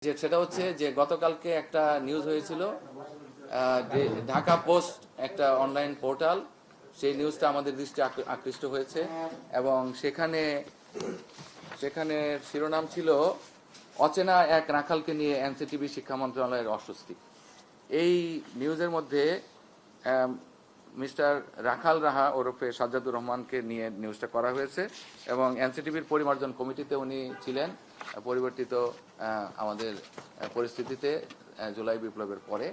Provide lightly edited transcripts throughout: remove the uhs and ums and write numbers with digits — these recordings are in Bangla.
সেটা হচ্ছে যে গতকালকে একটা নিউজ হয়েছিল, ঢাকা পোস্ট একটা অনলাইন পোর্টাল, সেই নিউজটা আমাদের দৃষ্টি আকৃষ্ট হয়েছে এবং সেখানে সেখানে শিরোনাম ছিল অচেনা এক রাখালকে নিয়ে এনসিটিভি শিক্ষা মন্ত্রণালয়ের অস্বস্তি। এই নিউজের মধ্যে মিস্টার রাখাল রাহা ওরফে সাজ্জাদুর রহমানকে নিয়ে নিউজটা করা হয়েছে এবং এনসিটিভির পরিমার্জন কমিটিতে উনি ছিলেন। পরিবর্তিত আমাদের পরিস্থিতিতে জুলাই বিপ্লবের পরে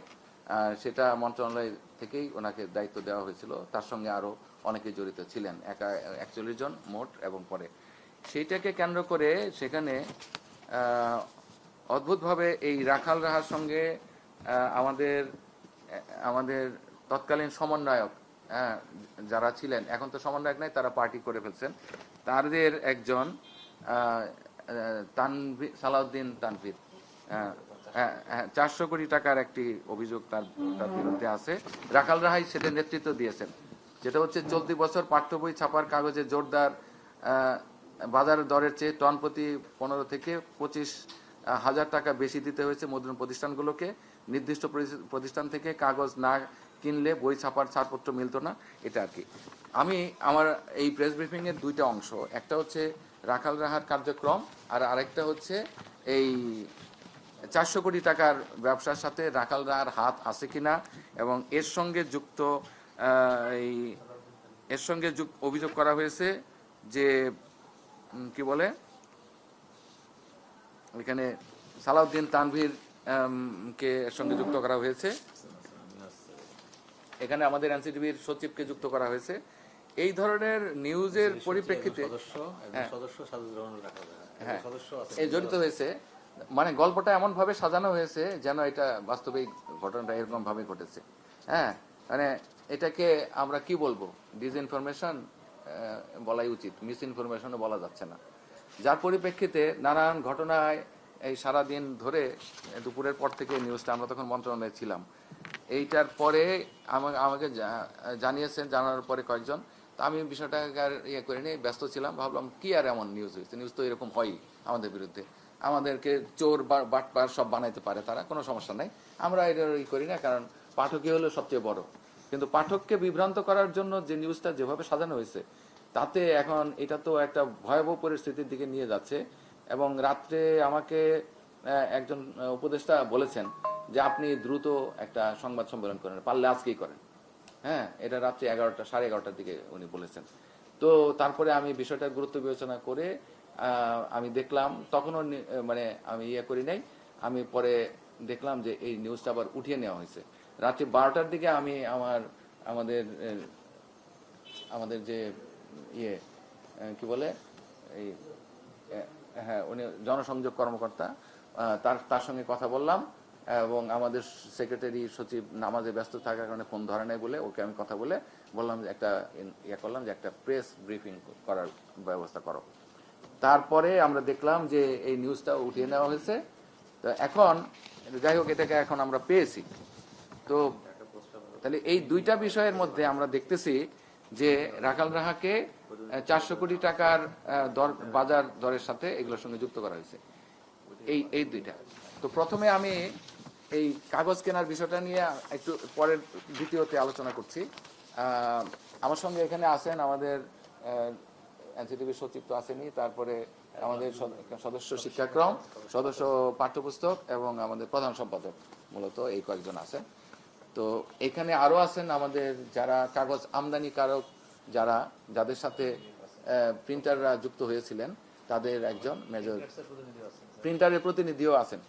সেটা মন্ত্রণালয় থেকেই ওনাকে দায়িত্ব দেওয়া হয়েছিল। তার সঙ্গে আরও অনেকে জড়িত ছিলেন, 41 জন মোট। এবং পরে সেইটাকে কেন্দ্র করে সেখানে অদ্ভুতভাবে এই রাখাল রাহার সঙ্গে আমাদের আমাদের তৎকালীন সমন্বয়ক যারা ছিলেন, এখন তো সমন্বয়ক নাই, তারা পার্টি করে ফেলছেন, তাদের একজন সালাউদ্দিন তানভীর, 400 কোটি টাকার একটি অভিযোগ তার বিরুদ্ধে আছে। রাখাল রাহাই সেটা নেতৃত্ব দিয়েছেন, যেটা হচ্ছে চলতি বছর পাঠ্য বই ছাপার কাগজে জোরদার বাজার দরের চেয়ে টন প্রতি 15 থেকে 25 হাজার টাকা বেশি দিতে হয়েছে মুদ্রণ প্রতিষ্ঠানগুলোকে। নির্দিষ্ট প্রতিষ্ঠান থেকে কাগজ না কিনলে বই ছাপার ছাড়পত্র মিলতো না, এটা আর কি। আমি আমার এই প্রেস ব্রিফিং এর দুইটা অংশ, একটা হচ্ছে রাখাল রাহার কার্যক্রম আর আরেকটা হচ্ছে এই 400 কোটি টাকার ব্যবসার সাথে রাখাল রাহার হাত আছে কিনা এবং এর সঙ্গে যুক্ত অভিযোগ করা হয়েছে যে কি বলে এখানে সালাউদ্দিন তানভীর কে এর সঙ্গে যুক্ত করা হয়েছে, এখানে আমাদের এনসিটিভির সচিবকে যুক্ত করা হয়েছে। এই ধরনের নিউজের পরিপ্রেক্ষিতে জড়িত হয়েছে, মানে গল্পটা এমন ভাবে সাজানো হয়েছে যেন এটা বাস্তবিক ঘটনাটা এরকম ভাবে ঘটেছে। মানে এটাকে আমরা কি বলবো, ডিসইনফরমেশন বলাই উচিত, মিস ইনফরমেশনও বলা যাচ্ছে না। যার পরিপ্রেক্ষিতে নানান ঘটনায় এই সারাদিন ধরে দুপুরের পর থেকে নিউজটা, আমরা তখন মন্ত্রণালয়ে ছিলাম, এইটার পরে আমাকে জানিয়েছেন, জানানোর পরে কয়েকজন, তা আমি বিষয়টাকে আর করিনি, ব্যস্ত ছিলাম। ভাবলাম কি আর এমন নিউজ হয়েছে, নিউজ তো এরকম হয়ই আমাদের বিরুদ্ধে, আমাদেরকে চোর বাটপার সব বানাইতে পারে তারা, কোনো সমস্যা নাই, আমরা এটা করি না, কারণ পাঠকই হলো সবচেয়ে বড়। কিন্তু পাঠককে বিভ্রান্ত করার জন্য যে নিউজটা যেভাবে সাজানো হয়েছে, তাতে এখন এটা তো একটা ভয়াবহ পরিস্থিতির দিকে নিয়ে যাচ্ছে। এবং রাত্রে আমাকে একজন উপদেষ্টা বলেছেন যে আপনি দ্রুত একটা সংবাদ সম্মেলন করেন, পারলে আজকেই করেন। এটা রাত্রে 11টা, 11:30টার দিকে উনি বলেছেন। তো তারপরে আমি বিষয়টা গুরুত্ব বিবেচনা করে আমি দেখলাম, তখনও মানে আমি করি নাই, আমি পরে দেখলাম যে এই নিউজটা আবার উঠিয়ে নেওয়া হয়েছে। রাত্রি 12টার দিকে আমি আমাদের যে কি বলে এই উনি জনসংযোগ কর্মকর্তা, তার সঙ্গে কথা বললাম এবং আমাদের সেক্রেটারি সচিব নামাজে ব্যস্ত থাকার কারণে ফোন ধরে নাই বলে ওকে আমি কথা বললাম যে একটা করলাম যে একটা প্রেস ব্রিফিং করার ব্যবস্থা করো। তারপরে আমরা দেখলাম যে এই নিউজটা উঠিয়ে নেওয়া হয়েছে। তো এখন যাই হোক, এটাকে এখন আমরা পেয়েছি। তো তাহলে এই দুইটা বিষয়ের মধ্যে আমরা দেখতেছি যে রাখাল রাহাকে 400 কোটি টাকার বাজার দরের সাথে এগুলোর সঙ্গে যুক্ত করা হয়েছে, এই দুইটা। তো প্রথমে আমি এই কাগজ কেনার বিষয়টা নিয়ে একটু পরের দ্বিতীয়তে আলোচনা করছি। আমার সঙ্গে এখানে আছেন আমাদের এনসিটিভির সচিব তো আসেনি, তারপরে আমাদের সদস্য শিক্ষাক্রম, সদস্য পাঠ্যপুস্তক এবং আমাদের প্রধান সম্পাদক, মূলত এই কয়েকজন আছেন। তো এখানে আরো আছেন আমাদের যারা কাগজ আমদানিকারক, যাদের সাথে প্রিন্টাররা যুক্ত হয়েছিলেন, তাদের একজন মেজর প্রিন্টারের প্রতিনিধিও আছেন।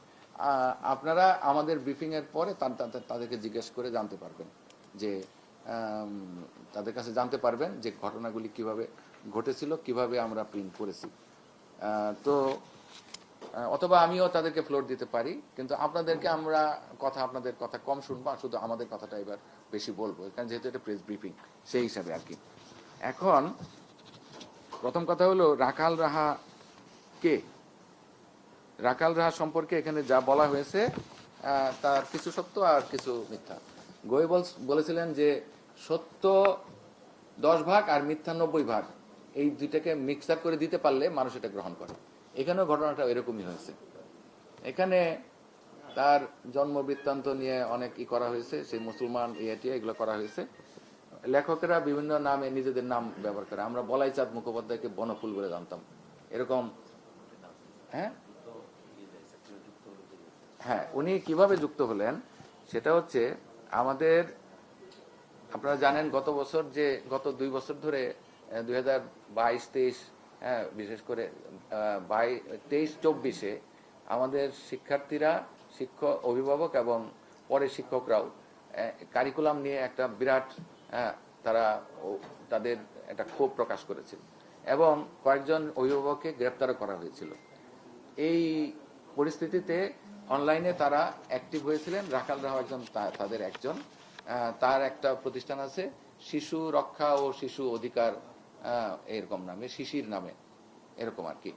আপনারা আমাদের ব্রিফিং এর পরে তাদেরকে জিজ্ঞেস করে জানতে পারবেন যে তাদের কাছে জানতে পারবেন যে ঘটনাগুলি কিভাবে ঘটেছিল, কিভাবে আমরা প্রিন্ট করেছি। তো অথবা আমিও তাদেরকে ফ্লোর দিতে পারি, কিন্তু আপনাদের কথা কম শুনবো, শুধু আমাদের কথাটা এবার বেশি বলবো, কারণ যেহেতু এটা প্রেস ব্রিফিং, সেই হিসাবে আর কি। এখন প্রথম কথা হলো রাখাল রাহা কে। রাখাল রাহা সম্পর্কে এখানে যা বলা হয়েছে তার কিছু সত্য আর কিছু মিথ্যা। গোয়েবলস বলেছিলেন যে সত্য 10 ভাগ আর মিথ্যা 90 ভাগ, এই দুইটাকে মিক্সার করে দিতে পারলে মানুষ এটা গ্রহণ করে। এখানেও ঘটনাটা এরকমই হয়েছে। এখানে তার জন্ম বৃত্তান্ত নিয়ে অনেক করা হয়েছে, সেই মুসলমান এগুলো করা হয়েছে। লেখকেরা বিভিন্ন নামে নিজেদের নাম ব্যবহার করে। আমরা বলাই চাঁদ মুখোপাধ্যায়কে বনফুল বলে জানতাম, এরকম। হ্যাঁ হ্যাঁ, উনি কিভাবে যুক্ত হলেন সেটা হচ্ছে, আমাদের আপনারা জানেন গত 2 বছর ধরে 2022-23, হ্যাঁ বিশেষ করে 23-24-এ আমাদের শিক্ষার্থীরা, শিক্ষক, অভিভাবক এবং পরে শিক্ষকরাও কারিকুলাম নিয়ে একটা বিরাট, তারা তাদের একটা ক্ষোভ প্রকাশ করেছিল এবং কয়েকজন অভিভাবককে গ্রেপ্তারও করা হয়েছিল। এই পরিস্থিতিতে অনলাইনে তারা অ্যাক্টিভ হয়েছিলেন। রাখাল রাও একজন, তাদের একজন। তার একটা প্রতিষ্ঠান আছে শিশু রক্ষা ও শিশু অধিকার, এরকম নামে, শিশির নামে, এরকম আর কি।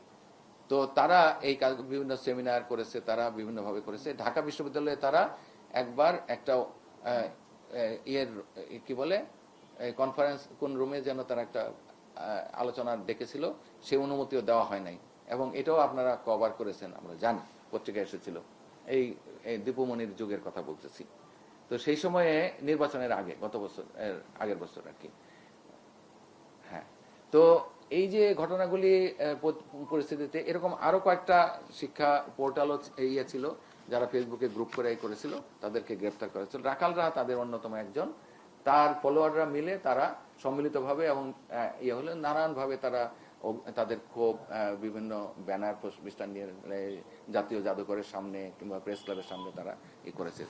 তো তারা এই কাজ, বিভিন্ন সেমিনার করেছে, তারা বিভিন্নভাবে করেছে। ঢাকা বিশ্ববিদ্যালয়ে তারা একবার একটা কি বলে কনফারেন্স, কোন রুমে যেন তারা একটা আলোচনা ডেকেছিল, সে অনুমতিও দেওয়া হয় নাই। এবং এটাও আপনারা কভার করেছেন, আমরা জানি, পত্রিকায় এসেছিল। এই দীপুমণির যুগের কথা বলতেছি। তো সেই সময়ে নির্বাচনের আগে, গত বছর, আগের বছর আর কি। হ্যাঁ, তো এই যে ঘটনাগুলি পরিস্থিতিতে এরকম আরো কয়েকটা শিক্ষা পোর্টালও ছিল, যারা ফেসবুকে গ্রুপ করে করেছিল, তাদেরকে গ্রেপ্তার করেছিল। রাখালরা তাদের অন্যতম একজন। তার ফলোয়াররা মিলে তারা সম্মিলিতভাবে এবং হলে নানানভাবে তারা তাদের ক্ষোভ বিভিন্ন ব্যানার প্রতিষ্ঠান নিয়ে জাতীয় জাদুঘরের সামনে কিংবা প্রেস ক্লাবের সামনে তারা করেছে,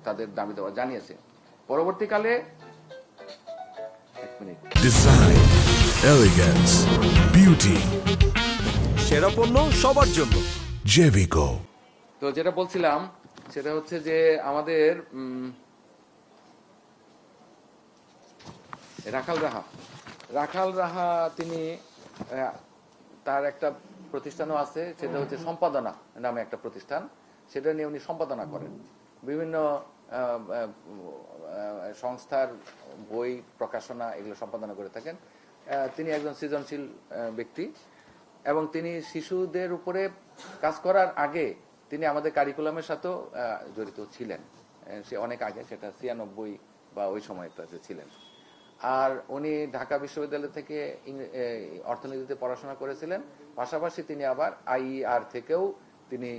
তাদের দাবি দেওয়া জানিয়েছে। পরবর্তীকালে ডিজাইন, এলিগেন্স, বিউটি, সেরা পণ্য সবার জন্য জেভিকো। তো যেটা বলছিলাম সেটা হচ্ছে যে আমাদের রাখাল রাহা তিনি, তার একটা প্রতিষ্ঠানও আছে, সেটা হচ্ছে সম্পাদনা নামে একটা প্রতিষ্ঠান। সেটা নিয়ে উনি সম্পাদনা করেন, বিভিন্ন সংস্থার বই প্রকাশনা এগুলো সম্পাদনা করে থাকেন। তিনি একজন সৃজনশীল ব্যক্তি এবং তিনি শিশুদের উপরে কাজ করার আগে তিনি আমাদের কারিকুলামের সাথেও জড়িত ছিলেন। সে অনেক আগে, সেটা 96 বা ওই সময়টাতে ছিলেন। আর উনি ঢাকা বিশ্ববিদ্যালয় থেকে অর্থনীতিতে পড়াশোনা করেছিলেন। পাশাপাশি তিনি আবার IER থেকেও তিনি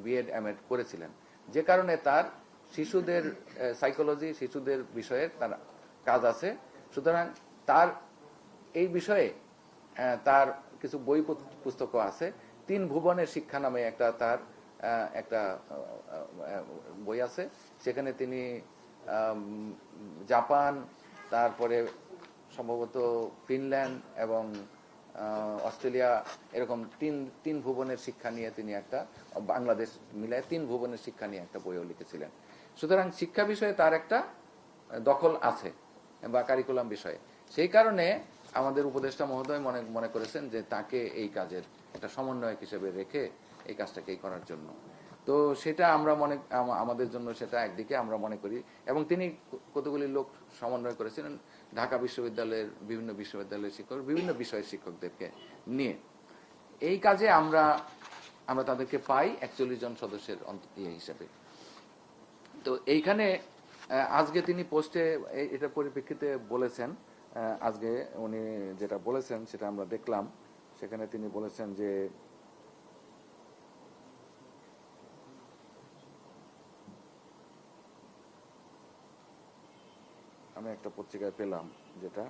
বিএড এমএড করেছিলেন, যে কারণে তার শিশুদের সাইকোলজি, শিশুদের বিষয়ে তার কাজ আছে। সুতরাং তার এই বিষয়ে তার কিছু বই পুস্তকও আছে। 3 ভুবনের শিক্ষা নামে তার একটা বই আছে। সেখানে তিনি জাপান, তারপরে সম্ভবত ফিনল্যান্ড এবং অস্ট্রেলিয়া, এরকম তিন ভুবনের শিক্ষা নিয়ে তিনি একটা, বাংলাদেশ মিলায় 3 ভুবনের শিক্ষা নিয়ে একটা বইও লিখেছিলেন। সুতরাং শিক্ষা বিষয়ে তার একটা দখল আছে বা কারিকুলাম বিষয়ে। সেই কারণে আমাদের উপদেষ্টা মহোদয় মনে করেছেন যে তাকে এই কাজের একটা সমন্বয়ক হিসেবে রেখে এই কাজটাকে করার জন্য। তো সেটা আমরা আমাদের জন্য সেটা একদিকে আমরা মনে করি। এবং তিনি কতগুলি লোক সমন্বয় করেছিলেন ঢাকা বিশ্ববিদ্যালয়ের বিভিন্ন বিশ্ববিদ্যালয়ের শিক্ষক, বিভিন্ন বিষয়ের শিক্ষকদেরকে নিয়ে। এই কাজে আমরা তাদেরকে পাই 41 জন সদস্যের হিসেবে। তো এইখানে আজকে তিনি পোস্টে এটার পরিপ্রেক্ষিতে বলেছেন, আজকে উনি যেটা বলেছেন সেটা আমরা দেখলাম। সেখানে তিনি বলেছেন যে আমি একটা পত্রিকায় পেলাম, যেটা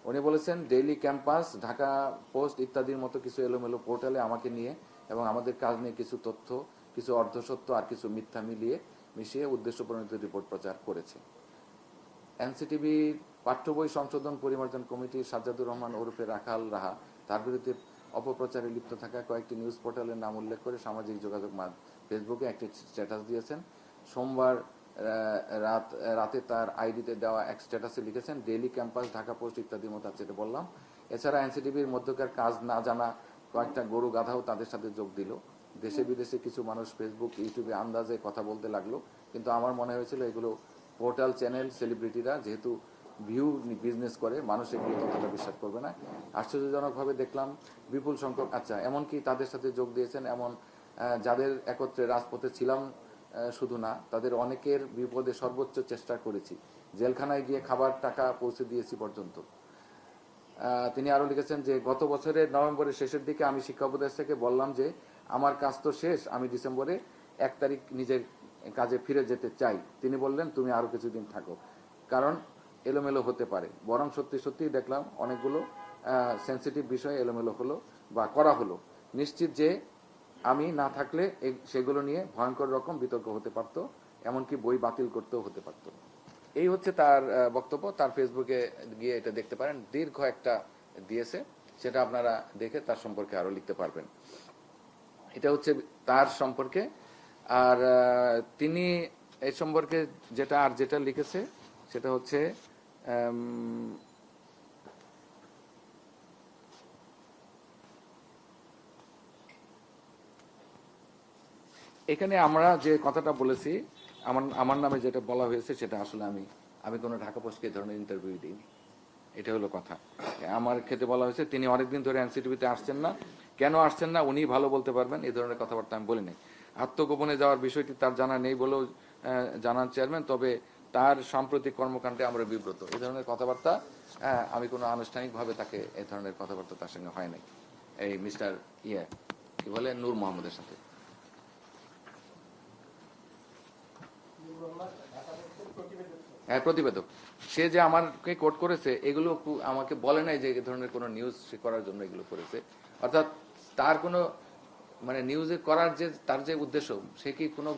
উনি বলেছেন, ডেইলি ক্যাম্পাস, ঢাকা পোস্ট ইত্যাদির মতো কিছু এলোমেলো পোর্টালে আমাকে নিয়ে এবং আমাদের কাজ নিয়ে কিছু তথ্য, কিছু অর্ধসত্য আর কিছু মিথ্যা মিশিয়ে উদ্দেশ্য প্রণীত রিপোর্ট প্রচার করেছে। এনসিটিভি পাঠ্য বই সংশোধন পরিমার্জন কমিটির সাজ্জাদুর রহমান ওরফে রাখাল রাহা তার বিরুদ্ধে অপপ্রচারে লিপ্ত থাকা কয়েকটি নিউজ পোর্টালের নাম উল্লেখ করে সামাজিক যোগাযোগ ফেসবুকে একটি স্ট্যাটাস দিয়েছেন। সোমবার রাতে তার আইডিতে দেওয়া এক স্ট্যাটাসে লিখেছেন, ডেইলি ক্যাম্পাস, ঢাকা পোস্ট ইত্যাদির মতো আছে, এটা বললাম। এছাড়া এনসিটিভির মধ্যকার কাজ না জানা কয়েকটা গরু গাধাও তাদের সাথে যোগ দিল। দেশে বিদেশে কিছু মানুষ ফেসবুক, ইউটিউবে আন্দাজে কথা বলতে লাগলো, কিন্তু আমার মনে হয়েছিল এগুলো পোর্টাল, চ্যানেল, সেলিব্রিটিরা, যেহেতু ভিউ বিজনেস করে, মানুষ এগুলো ততটা বিশ্বাস করবে না। আশ্চর্যজনকভাবে দেখলাম বিপুল সংখ্যক, আচ্ছা এমনকি তাদের সাথে যোগ দিয়েছেন এমন যাদের একত্রে রাজপথে ছিলাম শুধু না, তাদের অনেকের বিপদে সর্বোচ্চ চেষ্টা করেছি, জেলখানায় গিয়ে খাবার টাকা পৌঁছে দিয়েছি পর্যন্ত। তিনি আরো লিখেছেন যে গত বছরের নভেম্বরের শেষের দিকে আমি শিক্ষা উপদেষ্টাকে বললাম যে আমার কাজ তো শেষ, আমি ডিসেম্বরে 1 তারিখ নিজের কাজে ফিরে যেতে চাই। তিনি বললেন তুমি আরো কিছুদিন থাকো, কারণ এলোমেলো হতে পারে। বরং সত্যি সত্যিই দেখলাম অনেকগুলো সেন্সিটিভ বিষয় এলোমেলো হলো বা করা হলো। নিশ্চিত যে আমি না থাকলে সেগুলো নিয়ে ভয়ঙ্কর রকম বিতর্ক হতে পারত, এমনকি বই বাতিল করতেও হতে পারত। এই হচ্ছে তার বক্তব্য। তার ফেসবুকে গিয়ে এটা দেখতে পারেন, দীর্ঘ একটা দিয়েছে, সেটা আপনারা দেখে তার সম্পর্কে আরো লিখতে পারবেন। এটা হচ্ছে তার সম্পর্কে। আর তিনি এই সম্পর্কে যেটা লিখেছে সেটা হচ্ছে এখানে আমরা যে কথাটা বলেছি, আমার নামে যেটা বলা হয়েছে সেটা আসলে আমি কোনো ঢাকা পোস্টকে এই ধরনের ইন্টারভিউ দিইনি। এটা হলো কথা। আমার ক্ষেত্রে বলা হয়েছে তিনি অনেকদিন ধরে এনসিটিভিতে আসছেন না, কেন আসছেন না উনি ভালো বলতে পারবেন, এই ধরনের কথাবার্তা আমি বলি নাই। আত্মগোপনে যাওয়ার বিষয়টি তার জানা নেই বলেও জানান চেয়ারম্যান, তবে তার সাম্প্রতিক কর্মকাণ্ডে আমরা বিব্রত, এই ধরনের কথাবার্তা আমি কোনো আনুষ্ঠানিকভাবে তাকে এই ধরনের কথাবার্তা তার সঙ্গে হয় নাই, এই মিস্টার কি বলে নূর মোহাম্মদের সাথে। হ্যাঁ, প্রতিবেদক। সে যে আমাকে কোট করেছে এগুলো আমাকে বলে নাই যে এই ধরনের কোনো নিউজ সে করার জন্য এগুলো করেছে। অর্থাৎ তার কোনো মানে নিউজে করার যে তার যে উদ্দেশ্য, সে কি কোনো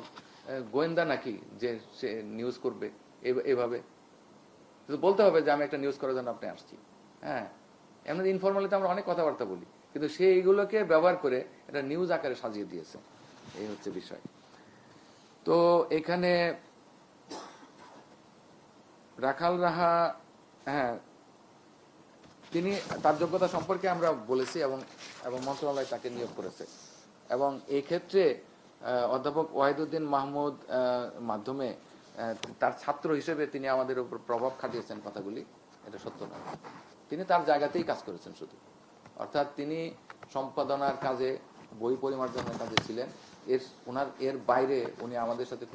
গোয়েন্দা নাকি যে সে নিউজ করবে এভাবে? বলতে হবে যে আমি একটা নিউজ করার জন্য আপনি আসছি। হ্যাঁ, এমনি ইনফরমালিতে আমরা অনেক কথাবার্তা বলি, কিন্তু সে এইগুলোকে ব্যবহার করে এটা নিউজ আকারে সাজিয়ে দিয়েছে, এই হচ্ছে বিষয়। তো এখানে রাখাল রাহা, হ্যাঁ, তিনি তার যোগ্যতা সম্পর্কে আমরা বলেছি এবং মন্ত্রণালয় তাকে নিয়োগ করেছে। এবং এই ক্ষেত্রে অধ্যাপক ওয়াহিদুদ্দিন মাহমুদ মাধ্যমে তার ছাত্র হিসেবে তিনি আমাদের উপর প্রভাব খাটিয়েছেন, কথাগুলি এটা সত্য নয়। তিনি তার জায়গাতেই কাজ করেছেন শুধু, অর্থাৎ তিনি সম্পাদনার কাজে, বই পরিমার্জনের কাজে ছিলেন, এর বাইরে উনি আমাদের সাথে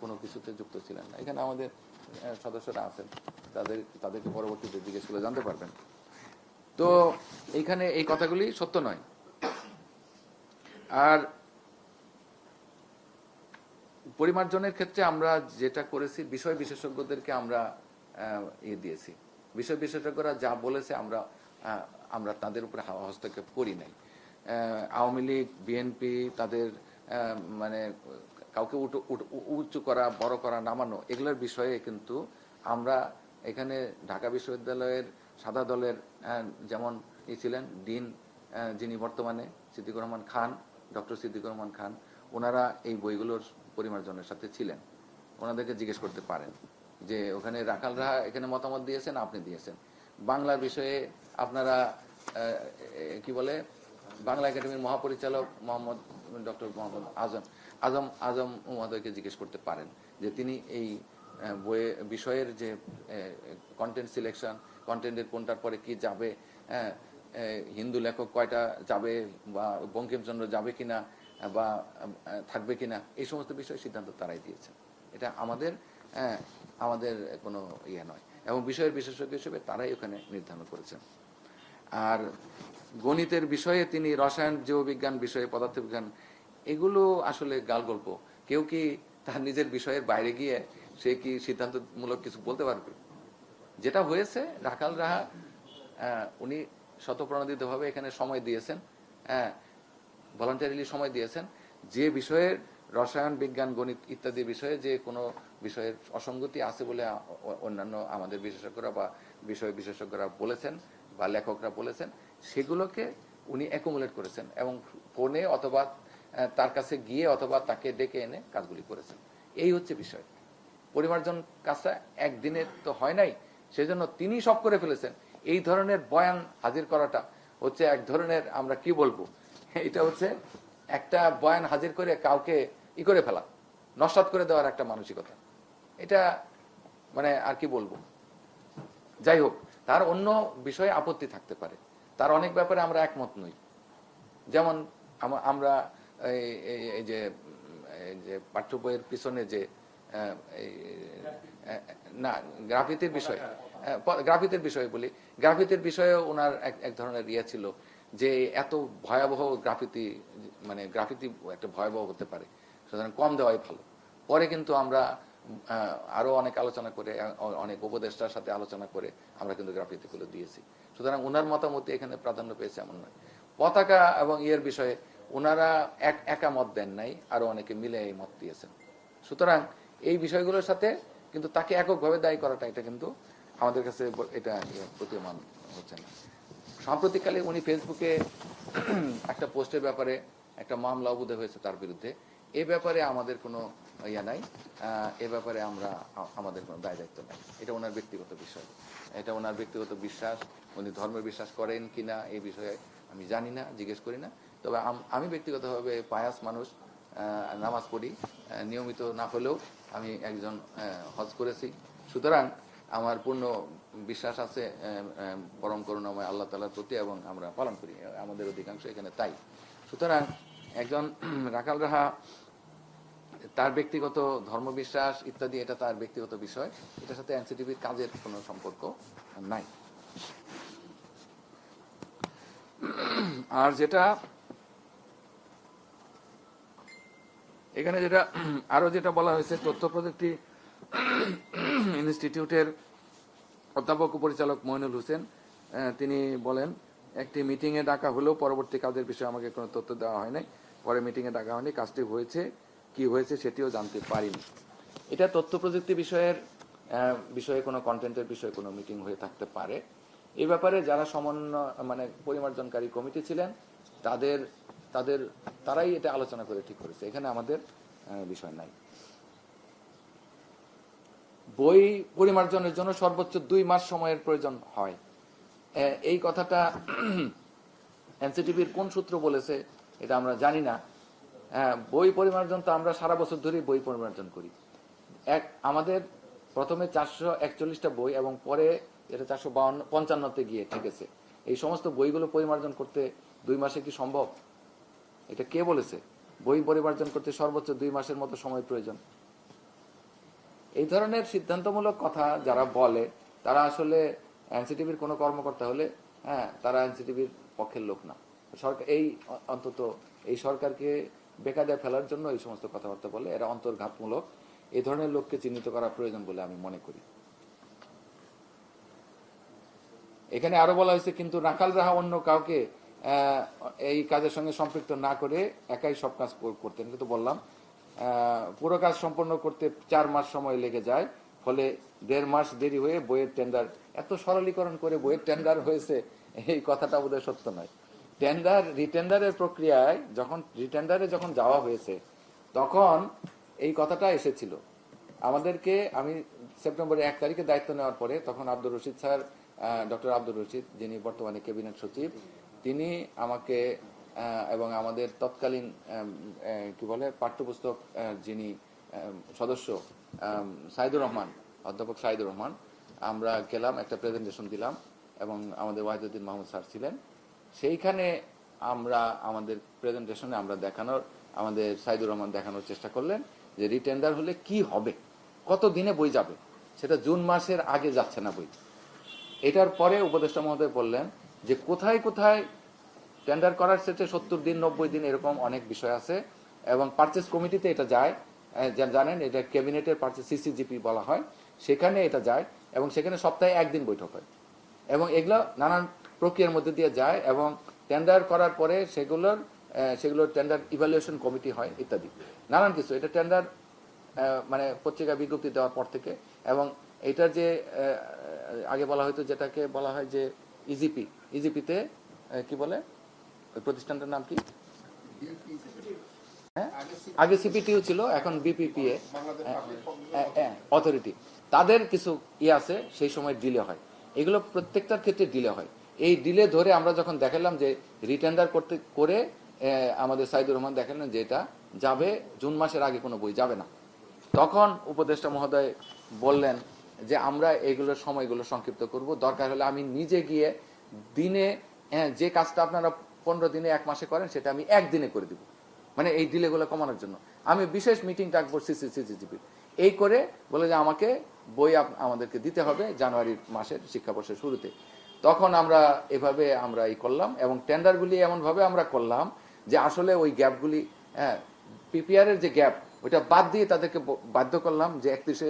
কোনো কিছুতে যুক্ত ছিলেন না। এখানে আমাদের সদস্যরা আছেন, তাদেরকে পরবর্তীতে জিজ্ঞেস করে জানতে পারবেন। তো এইখানে এই কথাগুলি সত্য নয়। আর পরিমার্জনের ক্ষেত্রে আমরা যেটা করেছি, বিষয় বিশেষজ্ঞদেরকে আমরা দিয়েছি। বিষয় বিশেষজ্ঞরা যা বলেছে আমরা তাদের উপরে হস্তক্ষেপ করি নাই। আওয়ামী লীগ, বিএনপি তাদের মানে কাউকে উঁচু করা, বড় করা, নামানো, এগুলোর বিষয়ে কিন্তু আমরা এখানে ঢাকা বিশ্ববিদ্যালয়ের সাদা দলের যেমন ছিলেন ডিন, যিনি বর্তমানে সিদ্দিকুর রহমান খান, ডক্টর সিদ্দিকুর রহমান খান, ওনারা এই বইগুলোর পরিমার্জনের সাথে ছিলেন। ওনাদেরকে জিজ্ঞেস করতে পারেন যে ওখানে রাখাল রাহা এখানে মতামত দিয়েছেন, আপনি দিয়েছেন। বাংলার বিষয়ে আপনারা কি বলে বাংলা একাডেমির মহাপরিচালক ডক্টর মোহাম্মদ আজম মহোদয়কে জিজ্ঞেস করতে পারেন যে তিনি এই বিষয়ের যে কন্টেন্ট সিলেকশন, কন্টেন্টের কোনটার পরে কি যাবে, হিন্দু লেখক কয়টা যাবে, বা বঙ্কিমচন্দ্র যাবে কিনা বা থাকবে কিনা, এই সমস্ত বিষয়ে সিদ্ধান্ত তারাই দিয়েছেন। এটা আমাদের কোনো নয়, এবং বিষয়ের বিশেষজ্ঞ হিসেবে তারাই ওখানে নির্ধারণ করেছেন। আর গণিতের বিষয়ে তিনি রসায়ন, জীববিজ্ঞান বিষয়ে, পদার্থবিজ্ঞান, এগুলো আসলে গাল গল্প। কেউ কি তার নিজের বিষয়ের বাইরে গিয়ে সে কি সিদ্ধান্তমূলক কিছু বলতে পারবে? যেটা হয়েছে, রাখাল রাহা উনি স্বতঃপ্রণোদিতভাবে এখানে সময় দিয়েছেন, ভলান্টারিলি সময় দিয়েছেন। যে বিষয়ের রসায়ন, বিজ্ঞান, গণিত ইত্যাদি বিষয়ে যে কোনো বিষয়ের অসঙ্গতি আছে বলে অন্যান্য আমাদের বিশেষজ্ঞরা বা বিষয় বিশেষজ্ঞরা বলেছেন বা লেখকরা বলেছেন, সেগুলোকে উনি অ্যাকুমুলেট করেছেন এবং ফোনে অথবা তার কাছে গিয়ে অথবা তাকে ডেকে এনে কাজগুলি করেছেন। এই হচ্ছে বিষয়। পরিমার্জন কাজটা একদিনে তো হয় নাই, সেজন্য তিনি সব করে ফেলেছেন। এই ধরনের বয়ান হাজির করাটা হচ্ছে এক ধরনের, আমরা কি বলবো, এটা হচ্ছে একটা বয়ান হাজির করে কাউকে করে ফেলা, নস্যাৎ করে দেওয়ার একটা মানসিকতা। এটা মানে আর কি বলবো, যাই হোক, তার অন্য বিষয়ে আপত্তি থাকতে পারে, তার অনেক ব্যাপারে আমরা একমত নই। যেমন আমরা এই যে পাঠ্য বইয়ের পিছনে যে না গ্রাফিতির বিষয়ে বলি, গ্রাফিতির বিষয়ে ওনার এক ধরনের ইয়ে ছিল যে এত ভয়াবহ গ্রাফিতি, মানে গ্রাফিতি একটা ভয়াবহ হতে পারে, সুতরাং কম দেওয়াই ভালো। পরে কিন্তু আমরা আরো অনেক আলোচনা করে, অনেক উপদেষ্টার সাথে আলোচনা করে আমরা কিন্তু গ্রাফিতিগুলো দিয়েছি। সুতরাং ওনার মতামত এখানে প্রাধান্য পেয়েছে এমন নয়। পতাকা এবং ইয়ের বিষয়ে ওনারা একা মত দেন নাই, আরো অনেকে মিলে এই মত দিয়েছেন। সুতরাং এই বিষয়গুলোর সাথে কিন্তু তাকে এককভাবে দায়ী করাটা এটা কিন্তু আমাদের কাছে এটা প্রতীয়মান হচ্ছে না। সাম্প্রতিককালে উনি ফেসবুকে একটা পোস্টের ব্যাপারে একটা মামলা অবুদ্ধ হয়েছে তার বিরুদ্ধে। এ ব্যাপারে আমাদের কোনো ইয়া নাই, এ ব্যাপারে আমাদের কোনো দায় দায়িত্ব নাই। এটা ওনার ব্যক্তিগত বিষয়, এটা ওনার ব্যক্তিগত বিশ্বাস। উনি ধর্মের বিশ্বাস করেন কিনা এই বিষয়ে আমি জানি না, জিজ্ঞেস করি না। তবে আমি ব্যক্তিগতভাবে পায়াস মানুষ, নামাজ পড়ি নিয়মিত না হলেও, আমি একজন হজ করেছি। সুতরাং আমার পূর্ণ বিশ্বাস আছে পরম করুণাময় আল্লাহ তাআলার প্রতি, এবং আমরা পালন করি, আমাদের অধিকাংশ এখানে তাই। সুতরাং একজন রাখাল রাহা তার ব্যক্তিগত ধর্মবিশ্বাস ইত্যাদি, এটা তার ব্যক্তিগত বিষয়, এটার সাথে এনসিটিভির কাজের কোনো সম্পর্ক নাই। আর যেটা এখানে আরো যেটা বলা হয়েছে, তথ্য প্রযুক্তি ইনস্টিটিউটের অধ্যাপক ও পরিচালক মইনুল হোসেন তিনি বলেন, একটি মিটিং এ ডাকা হলেও পরবর্তী কাজের বিষয়ে আমাকে কোনো তথ্য দেওয়া হয় নাই। পরে মিটিং এ ডাকা হয়নি, কাজটি হয়েছে কি হয়েছে সেটিও জানতে পারিনি। এটা তথ্য প্রযুক্তি বিষয়ে কোনো কন্টেন্টের বিষয়ে কোনো মিটিং হয়ে থাকতে পারে। এই ব্যাপারে যারা মানে পরিমার্জনকারী কমিটি ছিলেন তারাই এটা আলোচনা করে ঠিক করেছে, এখানে আমাদের বিষয় নাই। বই পরিমার্জনের জন্য সর্বোচ্চ 2 মাস সময়ের প্রয়োজন হয়, এই কথাটা এনসিটিভির কোন সূত্র বলেছে এটা আমরা জানি না। বই পরিমার্জন তো আমরা সারা বছর ধরেই বই পরিমার্জন করি। আমাদের প্রথমে 441টা বই এবং পরে এটা 455তে গিয়ে ঠেকেছে। এই সমস্ত বইগুলো পরিমার্জন করতে 2 মাসে কি সম্ভব? এটা কে বলেছে? বই পরিমার্জন করতে সর্বোচ্চ 2 মাসের মতো সময় প্রয়োজন। এই ধরনের সিদ্ধান্তমূলক কথা যারা বলে তারা আসলে এনসিটিভির কোনো কর্মকর্তা হলে তারা এনসিটিভির পক্ষের লোক না। সরকার অন্তত এই সরকারকে বেকায়দায় ফেলার জন্য এই সমস্ত কথাবার্তা বলে, এরা অন্তর্ঘাতমূলক। এই ধরনের লোককে চিহ্নিত করা প্রয়োজন বলে আমি মনে করি। এখানে আরো বলা হয়েছে, কিন্তু রাখাল রাহা অন্য কাউকে এই কাজের সঙ্গে সম্পৃক্ত না করে একাই সব কাজ করতেন। কিন্তু বললাম পুরো কাজ সম্পন্ন করতে 4 মাস সময় লেগে যায়, ফলে 1.5 মাস দেরি হয়ে বইয়ের টেন্ডার, এত সরলীকরণ করে বইয়ের টেন্ডার হয়েছে, এই কথাটা বোধহয় সত্য নয়। রিটেন্ডারের প্রক্রিয়ায় যখন যাওয়া হয়েছে তখন এই কথাটা এসেছিল আমাদেরকে। আমি সেপ্টেম্বরের 1 তারিখে দায়িত্ব নেওয়ার পরে তখন আব্দুর রশিদ স্যার, ডক্টর আব্দুর রশিদ, যিনি বর্তমানে ক্যাবিনেট সচিব, তিনি আমাকে এবং আমাদের তৎকালীন পাঠ্যপুস্তক যিনি সদস্য অধ্যাপক সাইদুর রহমান, আমরা গেলাম, একটা প্রেজেন্টেশন দিলাম এবং আমাদের ওয়াহিদুদ্দিন মাহমুদ স্যার ছিলেন সেইখানে। আমরা আমাদের প্রেজেন্টেশনে আমাদের সাইদুর রহমান দেখানোর চেষ্টা করলেন যে রিটেন্ডার হলে কি হবে, কত দিনে বই যাবে। সেটা জুন মাসের আগে যাচ্ছে না বই। এটার পরে উপদেষ্টা মহোদয় বললেন যে কোথায় কোথায় টেন্ডার করার ক্ষেত্রে 70 দিন 90 দিন এরকম অনেক বিষয় আছে, এবং পারচেজ কমিটিতে এটা যায়, জানেন এটা ক্যাবিনেটের পারচেজ সিসিজিপি বলা হয়, সেখানে এটা যায় এবং সেখানে সপ্তাহে 1 দিন বৈঠক হয় এবং এগুলো নানান প্রক্রিয়ার মধ্যে দিয়ে যায় এবং টেন্ডার করার পরে সেগুলোর টেন্ডার ইভ্যালুয়েশন কমিটি হয় ইত্যাদি নানান কিছু। এটা টেন্ডার মানে পত্রিকা বিজ্ঞপ্তি দেওয়ার পর থেকে, এবং এটার যে আগে বলা হয়তো যেটাকে বলা হয় যে ইজিপিতে কি বলে ওই প্রতিষ্ঠানটার নাম কি, আগে সিপিটিও ছিল, এখন বিপিপিএ অথরিটি, তাদের কিছু আছে, সেই সময় ডিলে হয়। এগুলো প্রত্যেকটার ক্ষেত্রে ডিলে হয়। এই ডিলে ধরে আমরা যখন দেখালাম যে রিটেন্ডার করে আমাদের সাইদুর রহমান দেখালেন যে এটা যাবে জুন মাসের আগে কোনো বই যাবে না, তখন উপদেষ্টা মহোদয় বললেন যে আমরা এগুলোর সময়গুলো সংক্ষিপ্ত করব, দরকার হলে আমি নিজে গিয়ে দিনে যে কাজটা আপনারা 15 দিনে 1 মাসে করেন সেটা আমি 1 দিনে করে দিব, মানে এই ডিলেগুলো কমানোর জন্য আমি বিশেষ মিটিং ডাকবো সিসিজিপি। এই করে বলে যে আমাকে বই আমাদেরকে দিতে হবে জানুয়ারি মাসের শিক্ষাবর্ষের শুরুতে। তখন আমরা এভাবে আমরা এই করলাম এবং টেন্ডারগুলি এমনভাবে আমরা করলাম যে আসলে ওই গ্যাপগুলি, পিপিআর এর যে গ্যাপ ওইটা বাদ দিয়ে তাদেরকে বাধ্য করলাম যে 31শে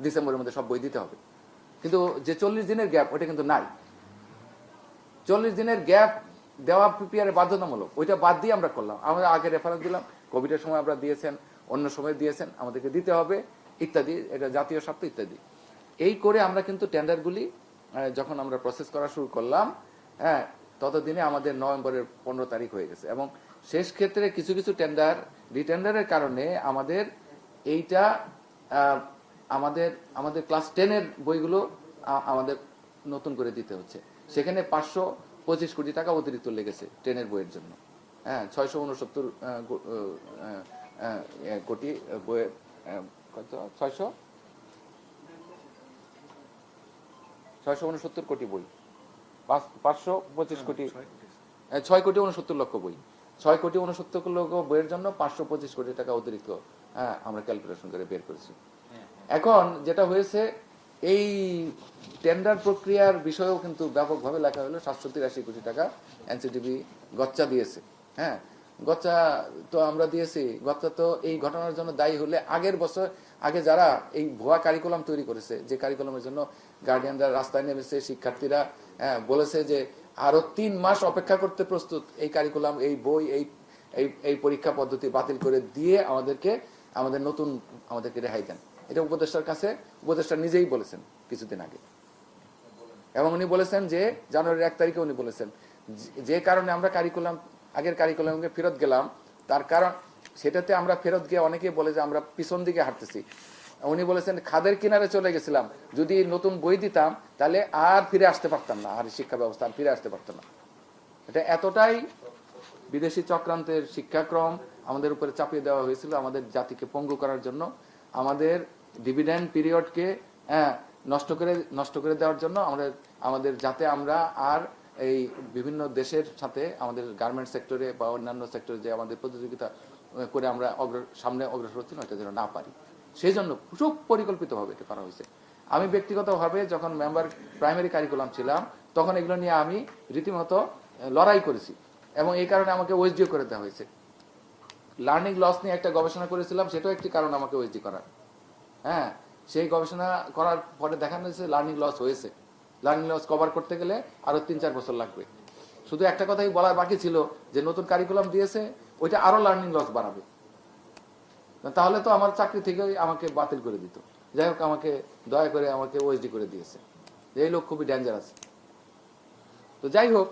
ডিসেম্বরের মধ্যে সব বই দিতে হবে। কিন্তু যে 40 দিনের গ্যাপ ওইটা কিন্তু নাই। 40 দিনের গ্যাপ দেওয়া পিপিআর এর বাধ্যতামূলক, ওইটা বাদ দিয়ে আমরা করলাম। আমরা আগে রেফারেন্স দিলাম, কোভিডের সময় আমরা দিয়েছেন, অন্য সময় দিয়েছেন, আমাদেরকে দিতে হবে ইত্যাদি, এটা জাতীয় স্বার্থ ইত্যাদি। এই করে আমরা কিন্তু টেন্ডারগুলি যখন আমরা প্রসেস করা শুরু করলাম, ততদিনে আমাদের নভেম্বরের 15 তারিখ হয়ে গেছে এবং শেষ ক্ষেত্রে কিছু কিছু টেন্ডার রিটেন্ডারের কারণে আমাদের এইটা আমাদের ক্লাস 10-এর বইগুলো আমাদের নতুন করে দিতে হচ্ছে। সেখানে 525 কোটি টাকা অতিরিক্ত লেগেছে 10-এর বইয়ের জন্য। 669 কোটি বইয়ের কত 669 কোটি বই, 525 কোটি 6 কোটি 69 লক্ষ বই, 6 কোটি 69 লক্ষ বইয়ের জন্য 525 কোটি টাকা অতিরিক্ত আমরা ক্যালকুলেশন করে বের করেছি। এখন যেটা হয়েছে, এই টেন্ডার প্রক্রিয়ার বিষয়েও কিন্তু ব্যাপকভাবে লেখা হলো 783 কোটি টাকা এনসিটিবি গচ্চা দিয়েছে। গচ্চা তো আমরা দিয়েছি, গচ্চা তো এই ঘটনার জন্য দায়ী হলে আগের বছর আগে যারা এই ভুয়া কারিকুলাম তৈরি করেছে, যে কারিকুলামের জন্য গার্ডিয়ানরা রাস্তায় নেমেছে, শিক্ষার্থীরা বলেছে যে আরো 3 মাস অপেক্ষা করতে প্রস্তুত, এই কারিকুলাম, এই বই, এই পরীক্ষা পদ্ধতি বাতিল করে দিয়ে আমাদেরকে রেহাই দেন। এটা উপদেষ্টার কাছে উপদেষ্টা নিজেই বলেছেন কিছুদিন আগে, এবং উনি বলেছেন যে জানুয়ারির 1 তারিখে উনি বলেছেন যে কারণে আমরা আগের কারিকুলামকে ফেরত গেলাম, তার কারণ সেটাতে আমরা ফেরত গিয়ে অনেকে বলে যে আমরা পিছন দিকে হাঁটতেছি। উনি বলেছেন খাদের কিনারে চলে গেছিলাম, যদি নতুন বই দিতাম তাহলে আর ফিরে আসতে পারতাম না, আর শিক্ষা ব্যবস্থা ফিরে আসতে পারতাম না। এটা এতটাই বিদেশি চক্রান্তের শিক্ষাক্রম আমাদের উপরে চাপিয়ে দেওয়া হয়েছিল আমাদের জাতিকে পঙ্গু করার জন্য, আমাদের ডিভিডেন্ড পিরিয়ডকে নষ্ট করে দেওয়ার জন্য, আমাদের যাতে আমরা আর এই বিভিন্ন দেশের সাথে আমাদের গার্মেন্ট সেক্টরে বা অন্যান্য সেক্টরে যে আমাদের প্রতিযোগিতা করে আমরা সামনে অগ্রসর হচ্ছি না, এটা যেন না পারি, সেই জন্য খুব পরিকল্পিতভাবে এটা করা হয়েছে। আমি ব্যক্তিগতভাবে যখন মেম্বার প্রাইমারি কারিকুলাম ছিলাম তখন এগুলো নিয়ে আমি রীতিমতো লড়াই করেছি এবং এই কারণে আমাকে ওএসডিও করে দেওয়া হয়েছে। লার্নিং লস নিয়ে একটা গবেষণা করেছিলাম, সেটাও একটি কারণ আমাকে ওএসডি করার। সেই গবেষণা করার পরে দেখানো হয়েছে লার্নিং লস হয়েছে। লার্নিং লস কভার করতে গেলে আরো 3-4 বছর লাগবে। শুধু একটা কথাই বলার বাকি ছিল যে নতুন কারিকুলাম দিয়েছে ওইটা আরো লার্নিং লস বাড়াবে, তাহলে তো আমার চাকরি থেকে আমাকে বাতিল করে দিত। যাই হোক, আমাকে দয়া করে আমাকে ওএসডি করে দিয়েছে, এই লোক খুবই ডেঞ্জারাস। তো যাই হোক,